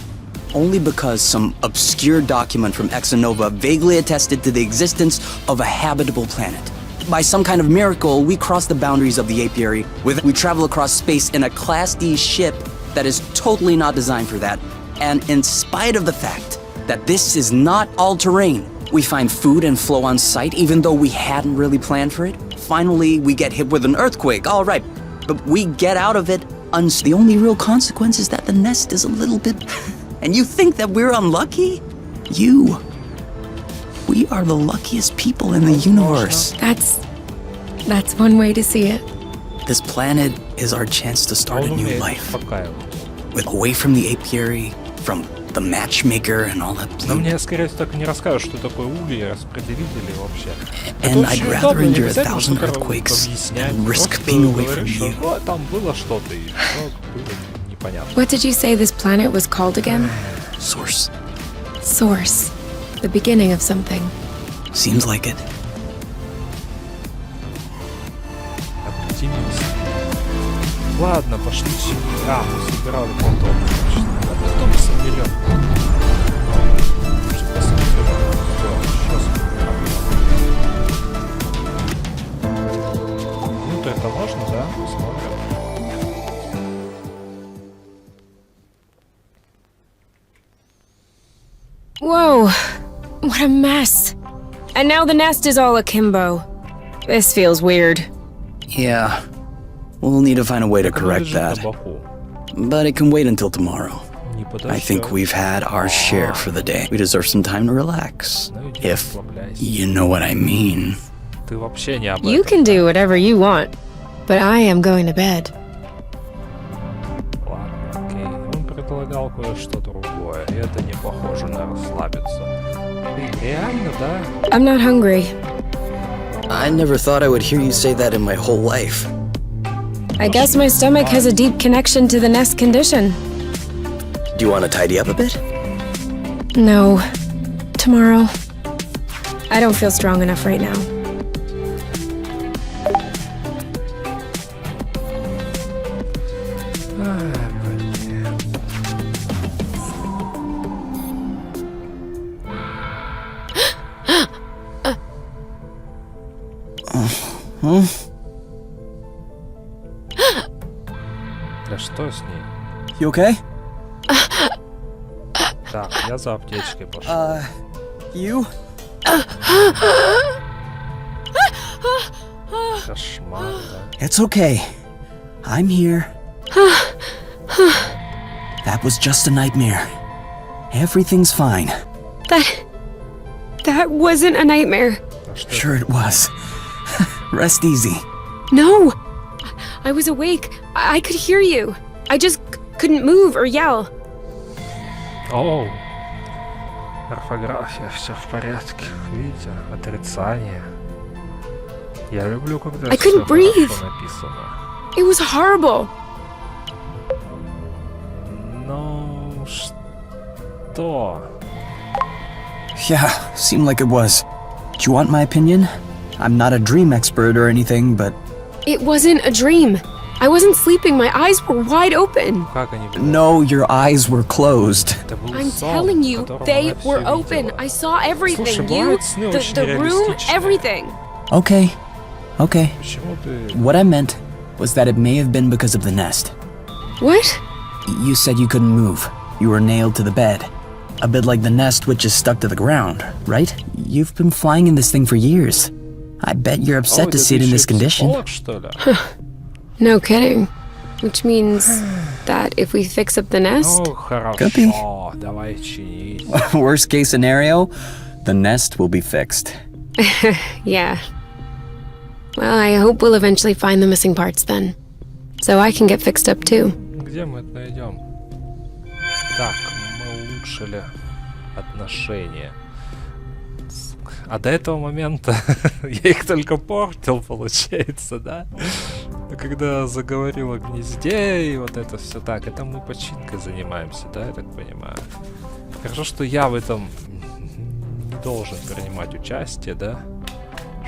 only because some obscure document from Exonova vaguely attested to the existence of a habitable planet. By some kind of miracle, we cross the boundaries of the apiary. We travel across space in a Class D ship that is totally not designed for that. And in spite of the fact that this is not all-terrain, we find food and flow on site even though we hadn't really planned for it. Finally, we get hit with an earthquake, all right. But we get out of it. The only real consequence is that the nest is a little bit... And you think that we're unlucky? We are the luckiest people in the universe.
That's one way to see it.
This planet is our chance to start a
Он
new
умеет
life.
успокаивать.
Away from the apiary, from the matchmaker and all that
Но
blue.
мне, скорее всего, так и не расскажешь, что такое ульи, распределители вообще.
And
Это
I'd
очень
rather
удобно, не
endure a
обязательно
thousand
что-то
earthquakes
объяснять.
and risk
Просто
being away
говоришь,
from
что
you.
там было что-то, и что было непонятно.
What did you say this planet was called again?
Source.
Source. The beginning of something.
Seems like it.
Оптимист. Ладно, пошли. А, мы собирали потом. А потом соберем. Что-то соберем. Всё, сейчас соберем. Ну, то это можно, да? Посмотрим.
Whoa. What a mess. And now the nest is all akimbo. This feels weird.
Yeah. We'll need to find a way to
Так оно
correct
лежит на
that.
боку.
But it can wait until tomorrow.
Не
I think
подождёт.
we've had our share for the day. We deserve some time to relax.
Ну, иди
If
расслабляйся.
you know what I mean.
Ты вообще не об
You
этом.
can do whatever you want, but I am going to bed.
Ладно, окей. Он предлагал кое-что другое, и это не похоже на расслабиться. Ты реально, да?
I'm not hungry.
I never thought I would hear you say that in my whole life.
I guess my stomach has a deep connection to the nest condition.
Do you want to tidy up a bit?
No. Tomorrow. I don't feel strong enough right now.
Да что с ней?
You okay?
Так, я за аптечкой пошел.
You?
Кошмар, да?
It's okay. I'm here. That was just a nightmare. Everything's fine.
That wasn't a nightmare.
А что
Sure it was. Rest easy.
No! I was awake. I could hear you. I just couldn't move or yell.
Оу. Орфография, все в порядке. Видите, отрицание. Я люблю, когда
I
всё
couldn't breathe.
хорошо написано.
It was horrible.
Ну, что?
Yeah, seemed like it was. Do you want my opinion? I'm not a dream expert or anything, but
It wasn't a dream. I wasn't sleeping. My eyes were wide open.
Как они...
no, your eyes were closed.
Это был
I'm
сон,
telling
в
you,
котором
they
она всё
were open.
видела.
I saw everything.
Слушай,
You,
бывают сны очень
the room,
реалистичные.
everything.
Okay, okay.
Почему ты...
What I meant was that it may have been because of the nest.
What?
You said you couldn't move. You were nailed to the bed. A bit like the nest which is stuck to the ground, right? You've been flying in this thing for years. I bet you're upset
Ой,
to
да
see it
ты
in
ещё
this condition.
психолог, что ли?
No kidding. Which means that if we fix up the nest,
Ну, хорошо,
Could be.
давай чинить.
Worst case scenario, the nest will be fixed.
yeah. Well, I hope we'll eventually find the missing parts then. So I can get fixed up too.
Где мы это найдем? Так, мы улучшили отношения. А до этого момента я их только портил, получается, да? Но когда заговорил о гнезде и вот это все так, это мы починкой занимаемся, да, я так понимаю? Хорошо, что я в этом не должен принимать участие, да?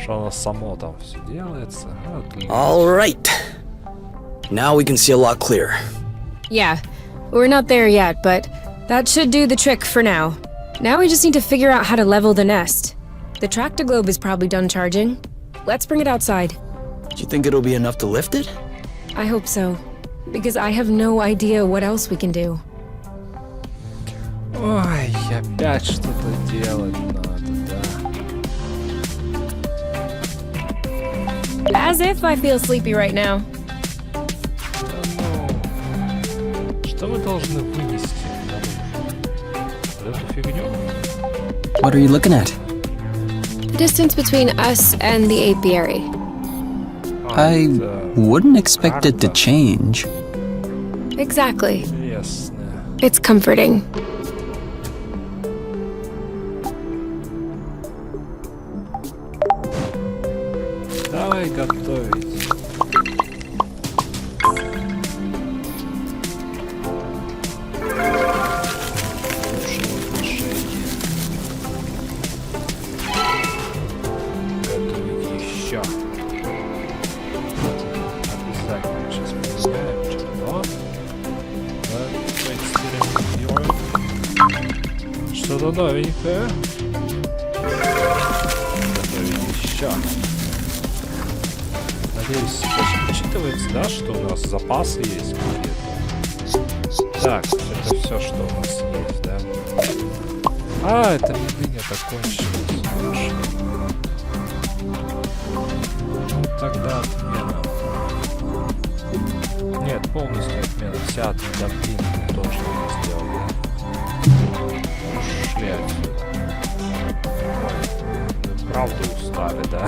Что оно само там все делается. Отлично.
All right. Now we can see a lot clearer.
Yeah, we're not there yet, but that should do the trick for now. Now we just need to figure out how to level the nest. The tractor globe is probably done charging. Let's bring it outside.
Do you think it'll be enough to lift it?
I hope so, because I have no idea what else we can do.
Ой, опять что-то делать надо, да.
As if I feel sleepy right now.
Да ну, что мы должны вынести наружу? Вот эту фигню?
What are you looking at?
The distance between us and the apiary.
I
Это
wouldn't expect it to
карта.
change.
Exactly.
Интересно.
It's comforting.
Давай готовить. Лучшего отношения. Готовить еще. Обязательно сейчас поменяем что-то. Поэкспериментируем. Что-то новенькое. Готовить еще. Надеюсь, сейчас учитывается, да, что у нас запасы есть какие-то. Так, это все, что у нас есть, да. А, это медыня закончилась. Хорошо. Ну, тогда отмена. Нет, полностью отмена. Вся отмена тоже мы сделали. Ушли отсюда. Ой, мы правда устали, да.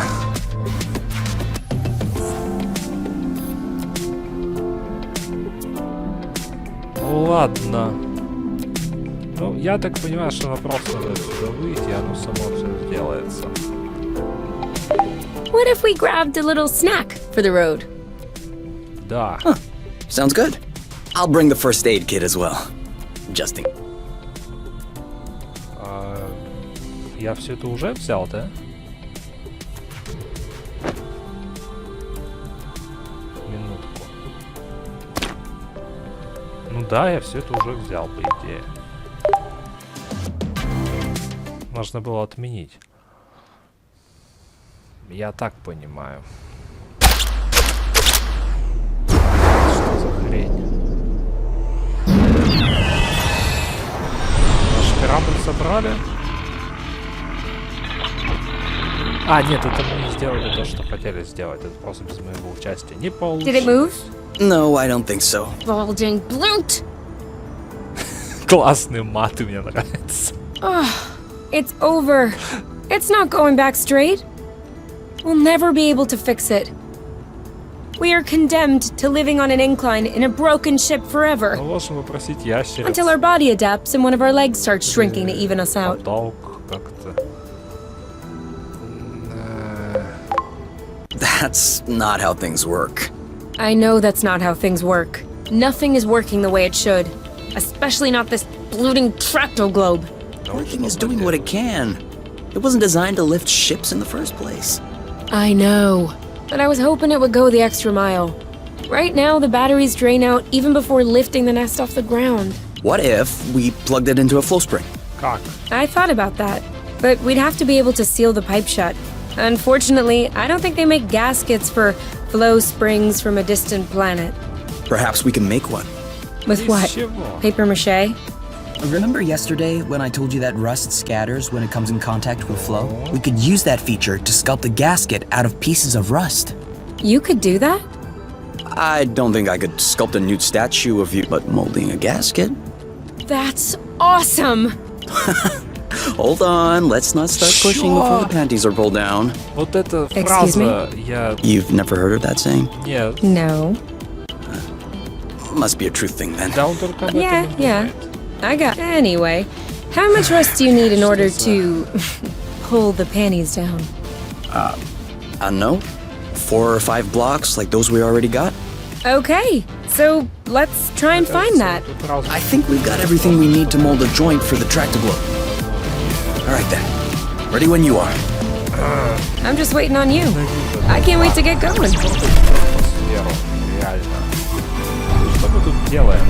Ладно. Ну, я так понимаю, что нам просто надо отсюда выйти, и оно само все сделается.
What if we grabbed a little snack for the road?
Да.
Sounds good. I'll bring the first aid kit as well. Just in...
Я все это уже взял, да? Минутку. Ну да, я все это уже взял, по идее. Можно было отменить. Я так понимаю. Что за хрень? Наш корабль собрали? А, нет, это мы не сделали то, что хотели сделать. Это просто без моего участия. Не получилось.
Did it move?
No, I don't think so.
Bulging bloat!
Классные маты, мне нравятся.
It's over. It's not going back straight. We'll never be able to fix it. We are condemned to living on an incline in a broken ship forever.
Ну, можем попросить ящериц.
Until our body adapts and one of our legs starts shrinking to even us out.
Потолк как-то.
That's not how things work.
I know that's not how things work. Nothing is working the way it should. Especially not this bloating tracto globe.
Poor thing is doing what it can. It wasn't designed to lift ships in the first place.
I know, but I was hoping it would go the extra mile. Right now, the batteries drain out even before lifting the nest off the ground.
What if we plugged it into a flow spring?
Как?
I thought about that, but we'd have to be able to seal the pipe shut. Unfortunately, I don't think they make gaskets for flow springs from a distant planet.
Perhaps we can make one.
With
Из
what?
чего?
Paper mache?
Remember yesterday when I told you that rust scatters when it comes in contact with flow? We could use that feature to sculpt a gasket out of pieces of rust.
You could do that?
I don't think I could sculpt a nude statue of you, but molding a gasket?
That's awesome!
Hold on, let's not start pushing before the panties are pulled down.
Вот эта
Excuse me?
фраза, я...
You've never heard of that saying?
Нет,
No.
Must be a truth thing then.
да он только об этом
Yeah,
и
yeah.
думает.
I got. Anyway, how much rust do you need in order to pull the panties down?
I don't know. 4 or 5 blocks like those we already got?
Okay, so let's try and find that.
Тут разум.
I think we've got everything we need to mold a joint for the tractoglobe. Alright then. Ready when you are.
I'm just waiting on you. I can't wait to get going.
Атмосферу, реально. Что мы тут делаем?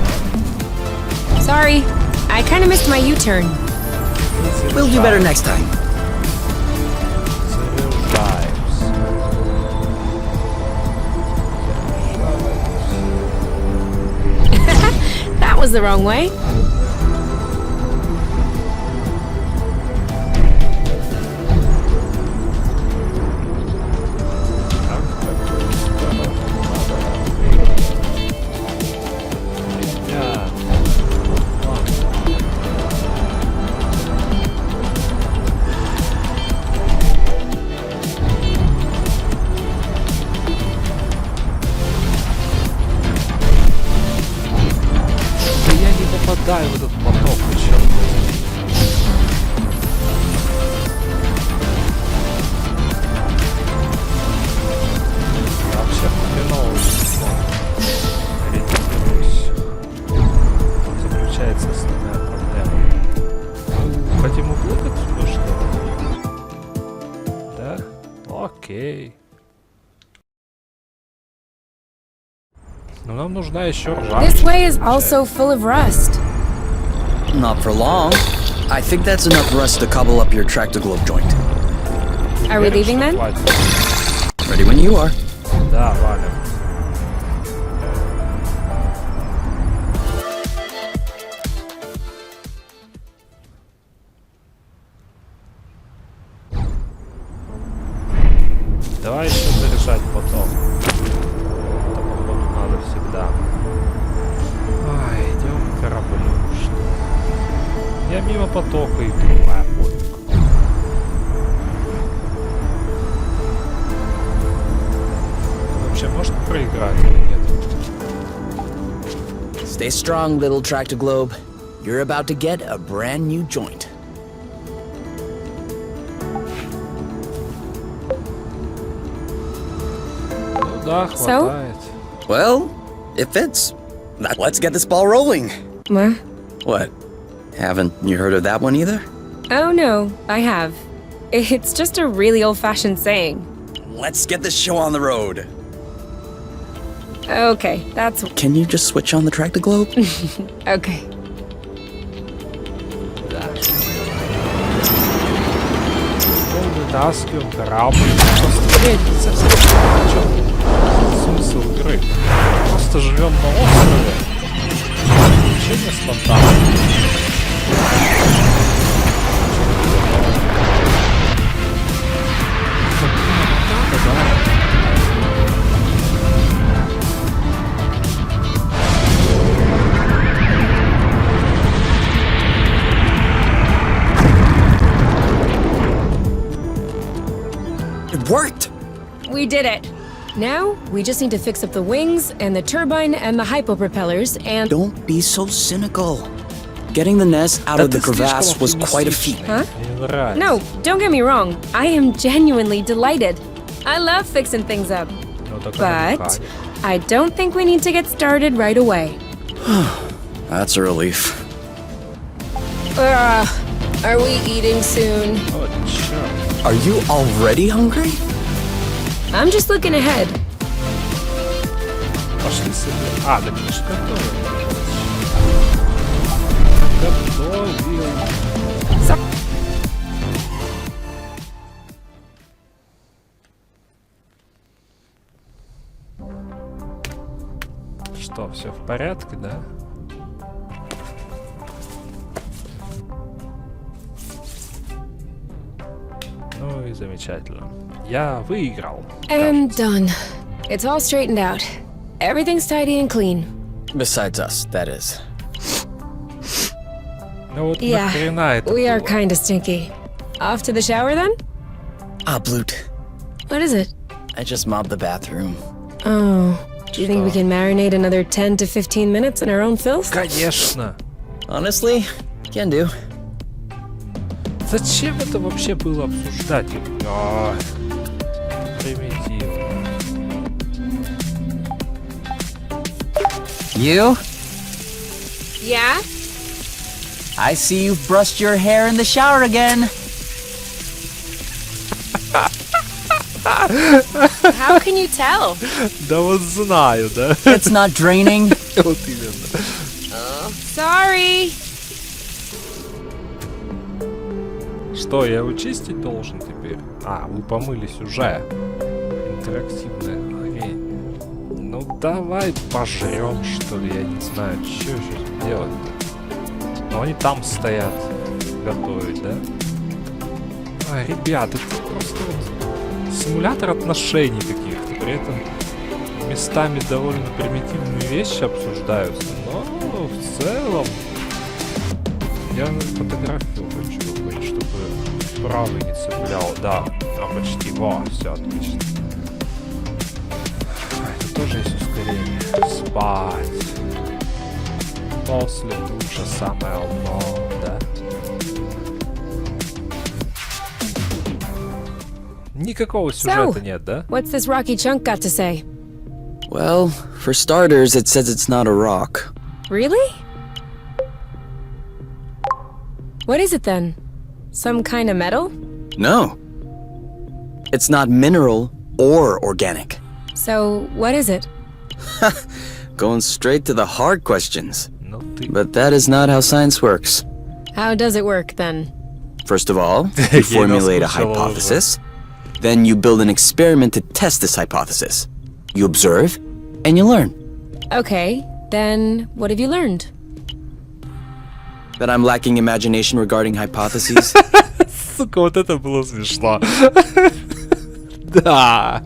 Sorry, I kind of missed my U-turn.
We'll do better next time.
Заряжаемся.
That was the wrong way.
Ребят. Да я не попадаю в этот поток, черт возьми. Я вообще хреново ориентируюсь. В чем заключается основная проблема? Хотим уплыть отсюда, что ли? Да? Окей. Но нам нужна еще ржавчина.
This way is also full of rust.
Not for long. I think that's enough rust to cobble up your tractoglobe joint.
Are we leaving then?
Ready when you are.
Да, валим. Давай еще заряжать потом. Это, походу, надо всегда. Ай, идем к кораблю, что ли. Я мимо потока иду, а пофиг. Вообще, может проиграть или нет?
Stay strong, little tractoglobe. You're about to get a brand new joint.
Ну да, хватает.
Well, it fits. Now let's get this ball rolling. What? Haven't you heard of that one either?
Oh no, I have. It's just a really old-fashioned saying.
Let's get this show on the road.
Okay, that's
Can you just switch on the tractoglobe?
okay.
Да. Вытаскиваем корабль. Просто, блядь, совсем в чем смысл игры? Просто живем на острове. Приключения спонтанные.
It worked!
We did it. Now, we just need to fix up the wings and the turbine and the hypopropellers and...
Don't be so cynical. Getting the nest out of the crevasse was quite a feat.
Huh?
Мне нравится.
No, don't get me wrong. I am genuinely delighted. I love fixing things up.
Ну, так
But
механик.
I don't think we need to get started right away.
That's a relief.
Are we eating soon?
О, чёрт.
Are you already hungry?
I'm just looking ahead.
Пошли себе. А, да ты ж готовил. Готовил. Что, все в порядке, да? Ну и замечательно. Я выиграл.
And done. It's all straightened out. Everything's tidy and clean.
Besides us, that is.
Ну вот
Yeah,
нахрена это
we are
было?
kinda stinky. Off to the shower then?
Ah, Blut.
What is it?
I just mobbed the bathroom.
Oh, do you think we can marinate another 10 to 15 minutes in our own filth?
Конечно.
Honestly, can do.
Зачем это вообще было обсуждать? А, примитивно.
You?
Yeah?
I see you've brushed your hair in the shower again.
How can you tell?
Да вот знаю, да?
It's not draining.
Вот именно.
Sorry.
Что, я его чистить должен теперь? А, вы помылись уже. Интерактивная хрень. Ну давай пожрем, что ли, я не знаю, что сейчас делать-то. Ну они там стоят, готовить, да? Ой, ребят, это просто вот симулятор отношений каких-то. При этом местами довольно примитивные вещи обсуждаются, но в целом я фотографию хочу какую-нибудь, чтобы правый не цеплял. Да, почти. Во, все отлично. Это тоже есть ускорение. Спать. После душа самое оно, да? Никакого сюжета нет, да?
What's this rocky chunk got to say?
Well, for starters, it says it's not a rock.
Really? What is it then? Some kind of metal?
No. It's not mineral or organic.
So, what is it?
Going straight to the hard questions.
Ну ты...
But that is not how science works.
How does it work then?
First of all, you formulate a hypothesis. Then you build an experiment to test this hypothesis. You observe, and you learn.
Okay, then what have you learned?
That I'm lacking imagination regarding hypotheses.
Сука, вот это было смешно. Да.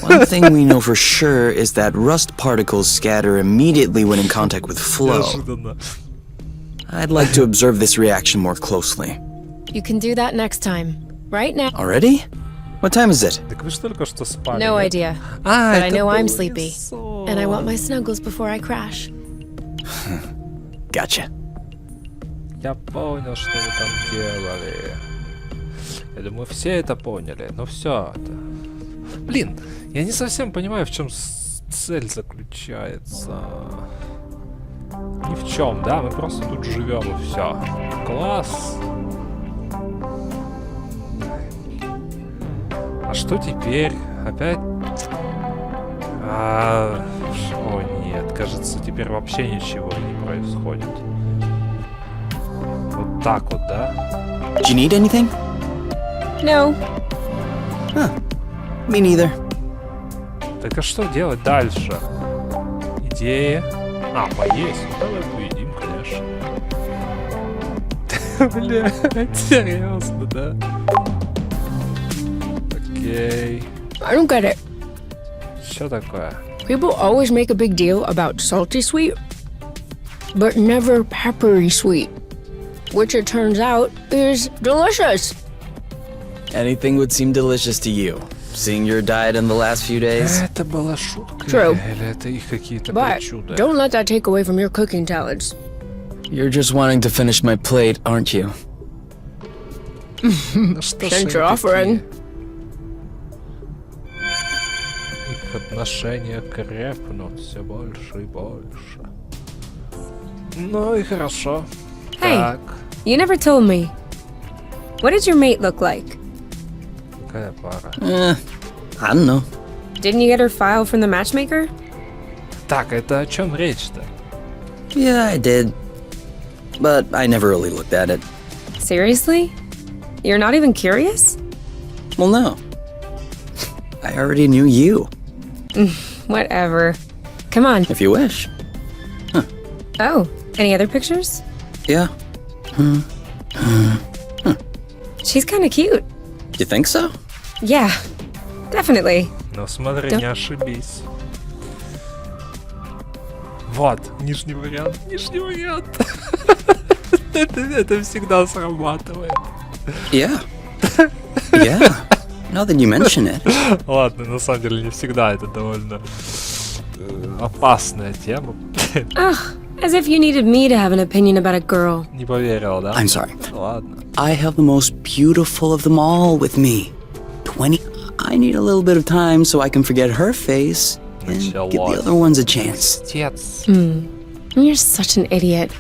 One thing we know for sure is that rust particles scatter immediately when in contact with flow.
Неожиданно.
I'd like to observe this reaction more closely.
You can do that next time. Right now.
Already? What time is it?
Так вы ж только что спали.
No
да?
idea.
А,
But I
это
know
был
I'm
не
sleepy.
сон.
And I want my snuggles before I crash.
Gotcha.
Я понял, что вы там делали. Я думаю, все это поняли. Но все это... Блин, я не совсем понимаю, в чем цель заключается. Ни в чем, да? Мы просто тут живем и все. Класс. А что теперь? Опять? О, нет. Кажется, теперь вообще ничего не происходит. Вот так вот, да?
Do you need anything?
No.
Me neither.
Так а что делать дальше? Идея? А, поесть. Ну, давай поедим, конечно. Бля, серьезно, да? Окей.
I don't get it.
Что такое?
People always make a big deal about salty sweet, but never peppery sweet, which it turns out is delicious.
Anything would seem delicious to you, seeing your diet in the last few days.
Это была шутка?
True.
Или это их какие-то
But
причуды?
don't let that take away from your cooking talents.
You're just wanting to finish my plate, aren't you?
Ну что ж
Since
они
you're offering.
такие? Их отношения крепнут все больше и больше. Ну и хорошо.
Hey.
Так.
You never told me. What did your mate look like?
Какая пара?
I don't know.
Didn't you get her file from the matchmaker?
Так, это о чем речь-то?
Yeah, I did. But I never really looked at it.
Seriously? You're not even curious?
Well, no. I already knew you,
Whatever. Come on.
if you wish.
Oh, any other pictures?
Yeah.
She's kind of cute.
You think so?
Yeah, definitely.
Но смотри,
Да.
не ошибись. Вот, нижний вариант, нижний вариант. Это всегда срабатывает.
Yeah. Yeah. Now that you mention it.
Ладно, на самом деле не всегда, это довольно опасная тема.
Ugh, as if you needed me to have an opinion about a girl.
Не поверил, да?
I'm sorry.
Ладно.
I have the most beautiful of them all with me. 20. I need a little bit of time so I can forget her face and give the
Началось.
other ones a chance.
Отец.
You're such an idiot.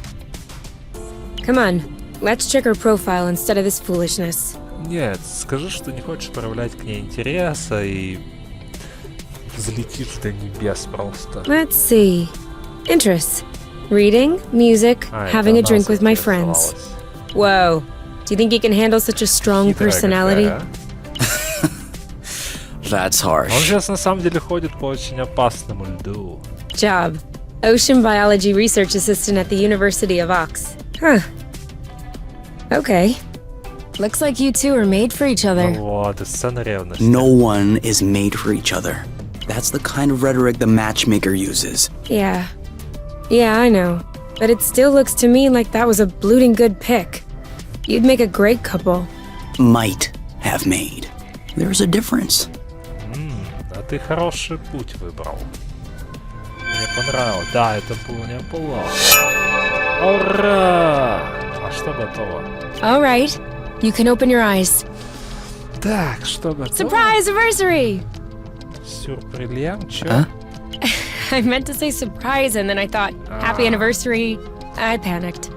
Come on, let's check her profile instead of this foolishness.
Нет, скажи, что не хочешь проявлять к ней интереса и взлетишь до небес просто.
Let's see. Interests. Reading, music, having a drink with my friends. Whoa. Do you think you can handle such a strong personality?
That's
Он
harsh.
сейчас на самом деле ходит по очень опасному льду.
Job. Ocean Biology Research Assistant at the University of Ox. Huh. Okay. Looks like you two are made for each other.
Вот, и сцена ревности.
No one is made for each other. That's the kind of rhetoric the matchmaker uses.
Yeah. Yeah, I know. But it still looks to me like that was a blooting good pick. You'd make a great couple.
Might have made. There's a difference.
А ты хороший путь выбрал. Мне понравилось. Да, это было неплохо. Ура! А что готово?
All right. You can open your eyes.
Так, что готово?
Surprise anniversary!
Сюрприльям, чё?
А?
I meant to say surprise and then I thought, happy anniversary. I panicked.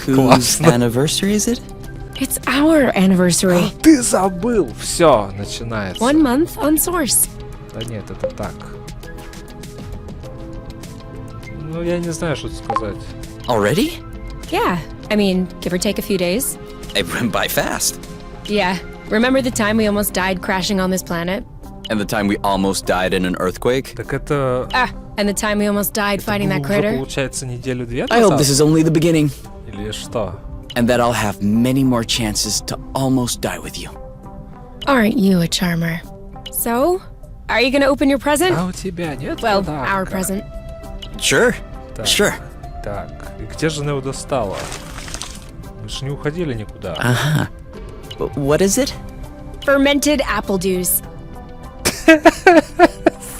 Whose
Классно.
anniversary is it?
It's our anniversary.
Ты забыл! Все, начинается.
1 month on source.
Да нет, это так. Ну, я не знаю, что сказать.
Already?
Yeah. I mean, give or take a few days.
It went by fast.
Yeah. Remember the time we almost died crashing on this planet?
And the time we almost died in an earthquake?
Так это...
Ah, and the time we almost died fighting that
уже,
critter?
получается, неделю-две
I hope
назад?
this is only the beginning.
Или что?
And that I'll have many more chances to almost die with you.
Aren't you a charmer? So, are you gonna open your present?
А у тебя нет
Well,
подарка?
our present.
Sure.
Так,
Sure.
Так, и где же она его достала? Мы же не уходили никуда.
But what is it?
Fermented apple juice.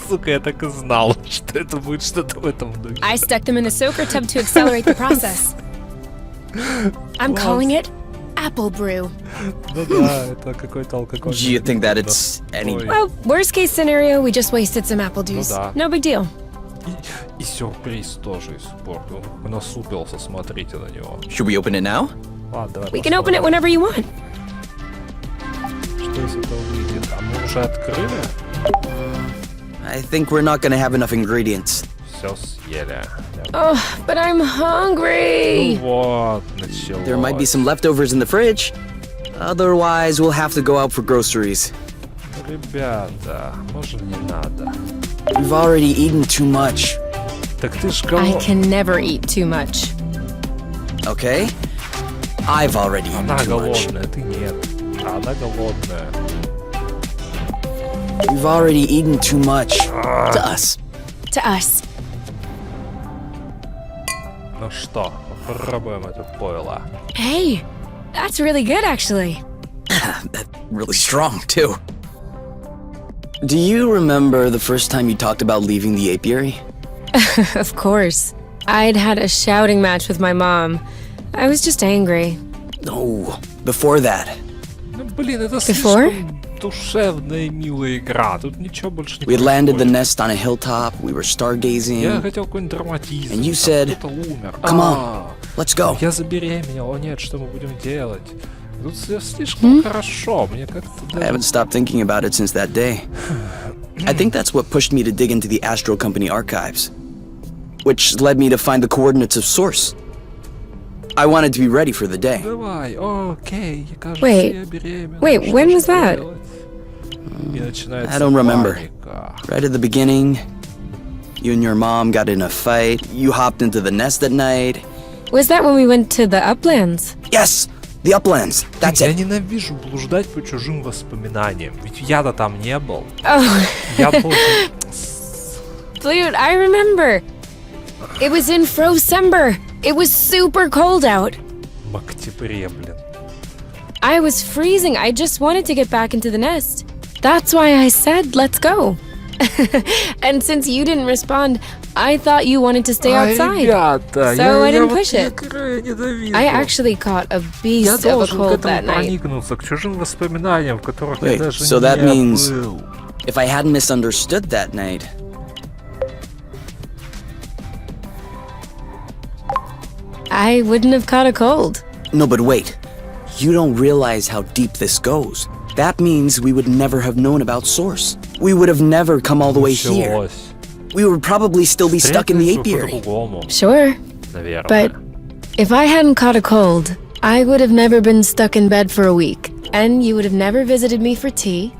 Сука, я так и знал, что это будет что-то в этом духе.
I stuck them in the soaker tub to accelerate the process. I'm calling it apple brew.
Ну да, это какой-то алкоголь.
Do you think that it's any...
Well, worst case scenario, we just wasted some apple juice.
да.
No big deal.
И сюрприз тоже испортил. Он насупился, смотрите на него.
Should we open it now?
Ладно, давай
We can open it
посмотрим,
whenever you want.
что из этого выйдет. А мы уже открыли?
I think we're not gonna have enough ingredients.
Все съели.
Oh, but I'm
Ну
hungry.
вот, началось.
There might be some leftovers in the fridge. Otherwise, we'll have to go out for groceries.
Ребята, может не надо.
We've already eaten too much.
Так ты ж
I
голодный.
can never eat too much.
Okay? I've already eaten
Она
too much.
голодная, ты нет. А она голодная.
We've already eaten too much. To us.
To us.
Ну что, попробуем это пойло.
Hey, that's really good, actually.
That's really strong, too. Do you remember the first time you talked about leaving the apiary?
Of course. I'd had a shouting match with my mom. I was just angry.
No, before that.
Ну блин, это
Before?
слишком душевная и милая игра. Тут ничего больше не
We had landed the
происходит.
nest on a hilltop, we were
Я
stargazing.
хотел какой-нибудь драматизм.
And you
там
said,
кто-то умер.
"Come
А,
Let's go.
Я забеременел, о нет, что мы будем делать? Тут все слишком хорошо, мне как-то
I
даже...
haven't stopped thinking about it since that day. I think that's what pushed me to dig into the Astro Company archives, which led me to find the coordinates of Source. I wanted to be ready for the day.
Давай, окей, кажется,
Wait.
я беременна.
Wait,
Что
when
же
was that?
делать? И начинается
I don't remember.
паника.
Right at the beginning, you and your mom got in a fight. You hopped into the nest at night.
Was that when we went to the uplands?
Yes, the uplands. That's
Я
it.
ненавижу блуждать по чужим воспоминаниям, ведь я-то там не был.
Oh,
Я должен...
dude, I remember. It was in Frosember. It was super cold out.
В октябре, блин.
I was freezing. I just wanted to get back into the nest. That's why I said, let's go. And since you didn't respond, I thought you wanted to stay outside.
Ребята,
So I
я
didn't
вот
push it.
крайне ненавижу.
I actually caught a
Я
beast of a
должен к
cold
этому
that night.
проникнуться, к чужим воспоминаниям, в которых я
Wait,
даже
so that
не
means-
был.
If I hadn't misunderstood that night,
I wouldn't have caught a cold.
no, but wait. You don't realize how deep this goes. That means we would never have known about Source. We would have never come all the way here.
Началось.
We would probably still be stuck in the
Встретились бы
apiary.
по-другому,
Sure,
наверное.
but if I hadn't caught a cold, I would have never been stuck in bed for a week. And you would have never visited me for tea.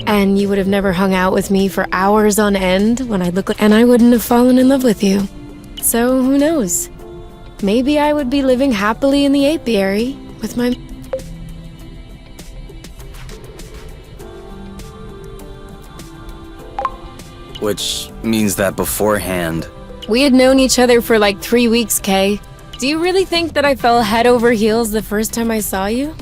And you would have never hung out with me for hours on end when I'd look like, and I wouldn't have fallen in love with you. So who knows? Maybe I would be living happily in the apiary with my...
Which means that beforehand.
We had known each other for like 3 weeks, Kay. Do you really think that I fell head over heels the first time I saw you?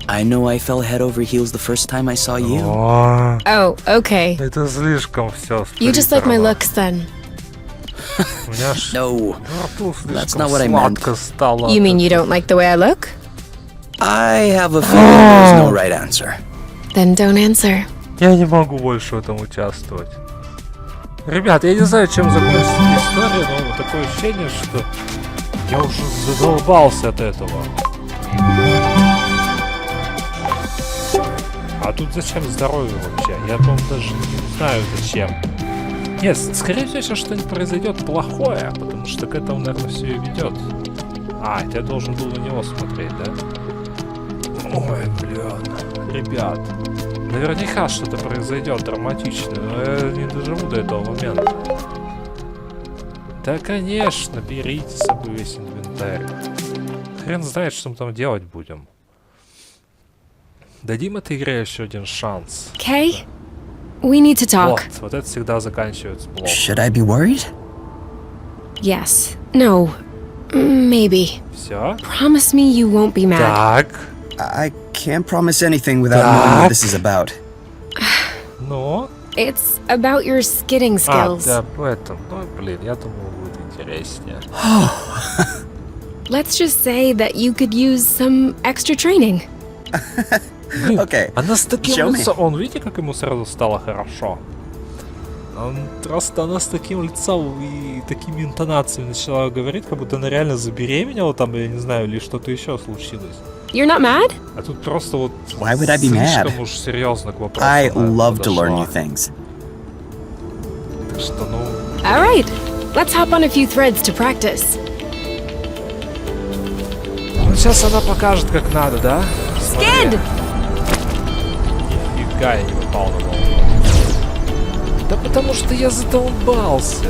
I know I fell head over heels the first time I saw you.
О,
Oh, okay.
это слишком все.
You just like my looks then.
У меня ж
No,
во рту
That's
слишком
not what I meant.
сладко стало.
You mean you don't like the way I look?
I have a feeling there's no right answer.
Then don't answer.
Я не могу больше в этом участвовать. Ребят, я не знаю, чем закончится эта история, но вот такое ощущение, что я уже задолбался от этого. А тут зачем здоровье вообще? Я, по-моему, даже не знаю зачем. Нет, скорее всего, сейчас что-нибудь произойдет плохое, потому что к этому, наверное, все и ведет. А, это я должен был на него смотреть, да? Ой, блин. Ребят, наверняка что-то произойдет драматичное, но я не доживу до этого момента. Да, конечно, берите с собой весь инвентарь. Хрен знает, что мы там делать будем. Дадим этой игре еще один шанс.
Kay, we need to talk.
Вот это всегда заканчивается плохо.
Should I be worried?
Yes. No. Maybe.
Все?
Promise me you won't be mad.
Так,
I can't promise anything without knowing what this is about.
ну?
It's about your skidding
А,
skills.
да, об этом. Ну, блин, я думал, будет интереснее.
Let's just say that you could use some extra training.
Okay.
Она с таким
Show me.
лицом... Он, видите, как ему сразу стало хорошо? Просто она с таким лицом и такими интонациями начала говорить, как будто она реально забеременела там, я не знаю, или что-то еще случилось.
You're not mad?
А тут просто вот
Why would I be mad?
слишком уж серьезно к вопросу.
I
она
love to learn new
подошла.
things.
Так что, ну...
All right. Let's hop on a few threads to practice.
Ну, сейчас она покажет, как надо, да?
Skid!
Нифига я не попал на волну. Да потому что я задолбался.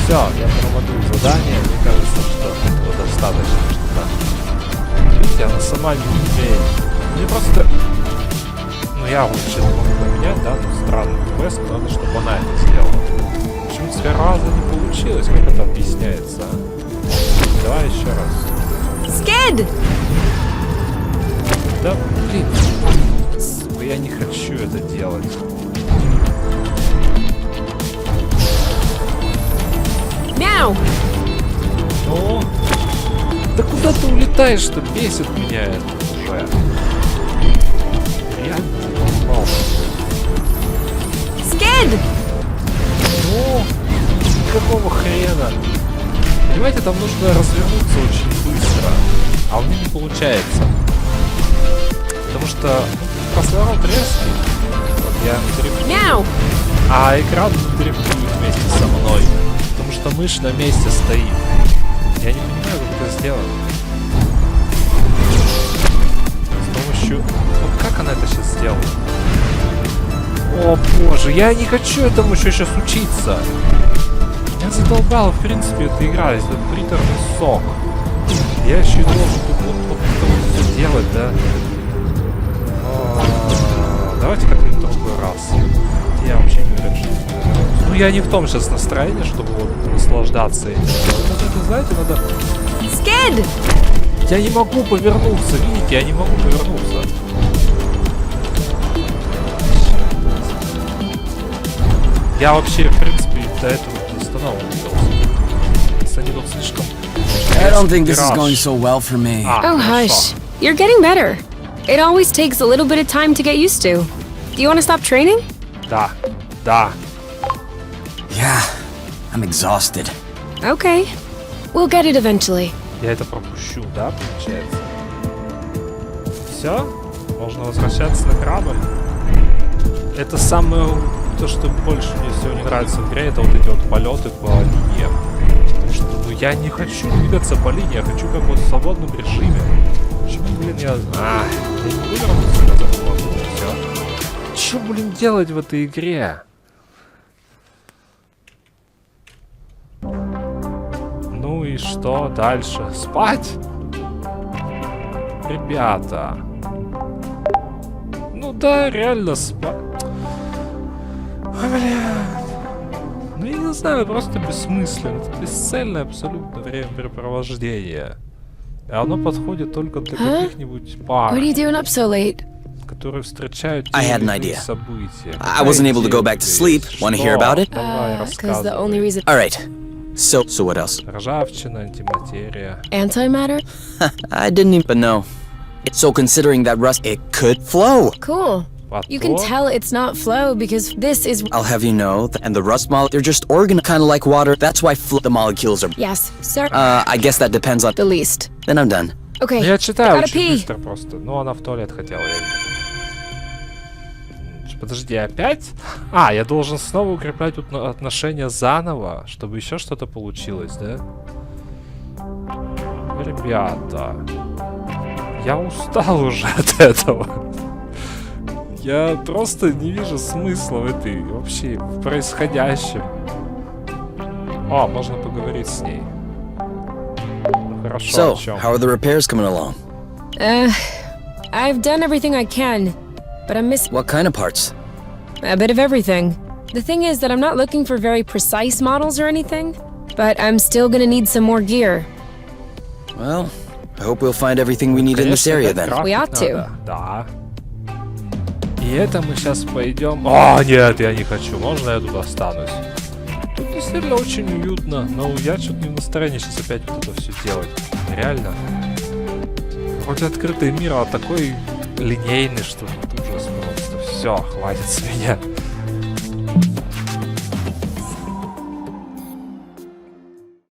Все, я промодрил задание. Мне кажется, что этого достаточно, что видите, она сама не умеет. Мне просто... Ну я вообще могу поменять, да, но странный квест, надо, чтобы она это сделала. Почему-то с первого раза не получилось, как это объясняется, а? Давай еще раз.
Skid!
Да, блин, сука, я не хочу это делать.
Now!
Ну, да куда ты улетаешь, что бесит меня это уже? Я задолбался.
Skid!
Ну, какого хрена? Понимаете, там нужно развернуться очень быстро, а у меня не получается. Потому что кислород резкий. Вот я дрифтую,
Now!
а экран не дрифтует вместе со мной. Потому что мышь на месте стоит. Я не понимаю, как это сделать. С помощью... Вот как она это сейчас сделала? О боже, я не хочу этому еще сейчас учиться. Я задолбал, в принципе, эта игра, это приторный сок. Я еще и должен тут вот это вот все делать, да? Давайте как-нибудь в другой раз. Я вообще не уверен, что... Ну, я не в том сейчас настроении, чтобы вот наслаждаться этим. Вот это, знаете, надо...
Skid!
Я не могу повернуться, видите, я не могу повернуться. Я вообще, в принципе, до этого останавливался. Они тут слишком...
I don't think this is going so well for me.
Oh, hush. You're getting better. It always takes a little bit of time to get used to. Do you want to stop training?
Да, да.
Yeah, I'm exhausted.
Okay. We'll get it eventually.
Я это пропущу, да, получается? Все? Можно возвращаться на корабль? Это самое... То, что больше мне всего не нравится в игре, это вот эти вот полеты по линиям. Потому что, ну, я не хочу двигаться по линии, я хочу как вот в свободном режиме. Почему, блин, я не вывернуться назад не могу, все. Что, блин, делать в этой игре? Ну и что дальше? Спать? Ребята. Ну да, реально спать. Ну я не знаю, просто бессмысленно. Это бесцельное абсолютно времяпрепровождение. И оно подходит только для каких-нибудь пар,
What are you doing up so late?
которые встречают
I had an
те или иные
idea.
события.
I wasn't able to go back to sleep. Wanna hear about it?
Давай,
Because the
рассказывай.
only reason...
All right. So what else?
Ржавчина, антиматерия.
Antimatter?
I didn't even... But no. So considering that rust, it could flow.
Cool. You can
Потом-
tell it's not flow because this is...
I'll have you know, and the rust molecules, they're just organ, kind of like water. That's why the molecules are...
Yes, sir.
I guess that depends on...
The least.
Then I'm done.
Okay.
Я читаю
I gotta
очень
pee.
быстро просто. Ну, она в туалет хотела. Подожди, опять? А, я должен снова укреплять тут отношения заново, чтобы еще что-то получилось, да? Ребята, я устал уже от этого. Я просто не вижу смысла в этой, вообще, в происходящем. О, можно поговорить с ней. Ну, хорошо,
So,
о чем?
how are the repairs coming along?
I've done everything I can, but I'm missing
What kind of parts?
a bit of everything. The thing is that I'm not looking for very precise models or anything, but I'm still gonna need some more gear.
Well, I hope we'll find everything we need in this
Конечно,
area
опять
then.
крафтить
We ought to.
надо. Да. И это мы сейчас пойдем... О, нет, я не хочу. Можно я тут останусь? Тут действительно очень уютно, но я что-то не в настроении сейчас опять вот это все делать. Реально. Хоть открытый мир, а такой линейный, что вот ужас просто. Все, хватит с меня.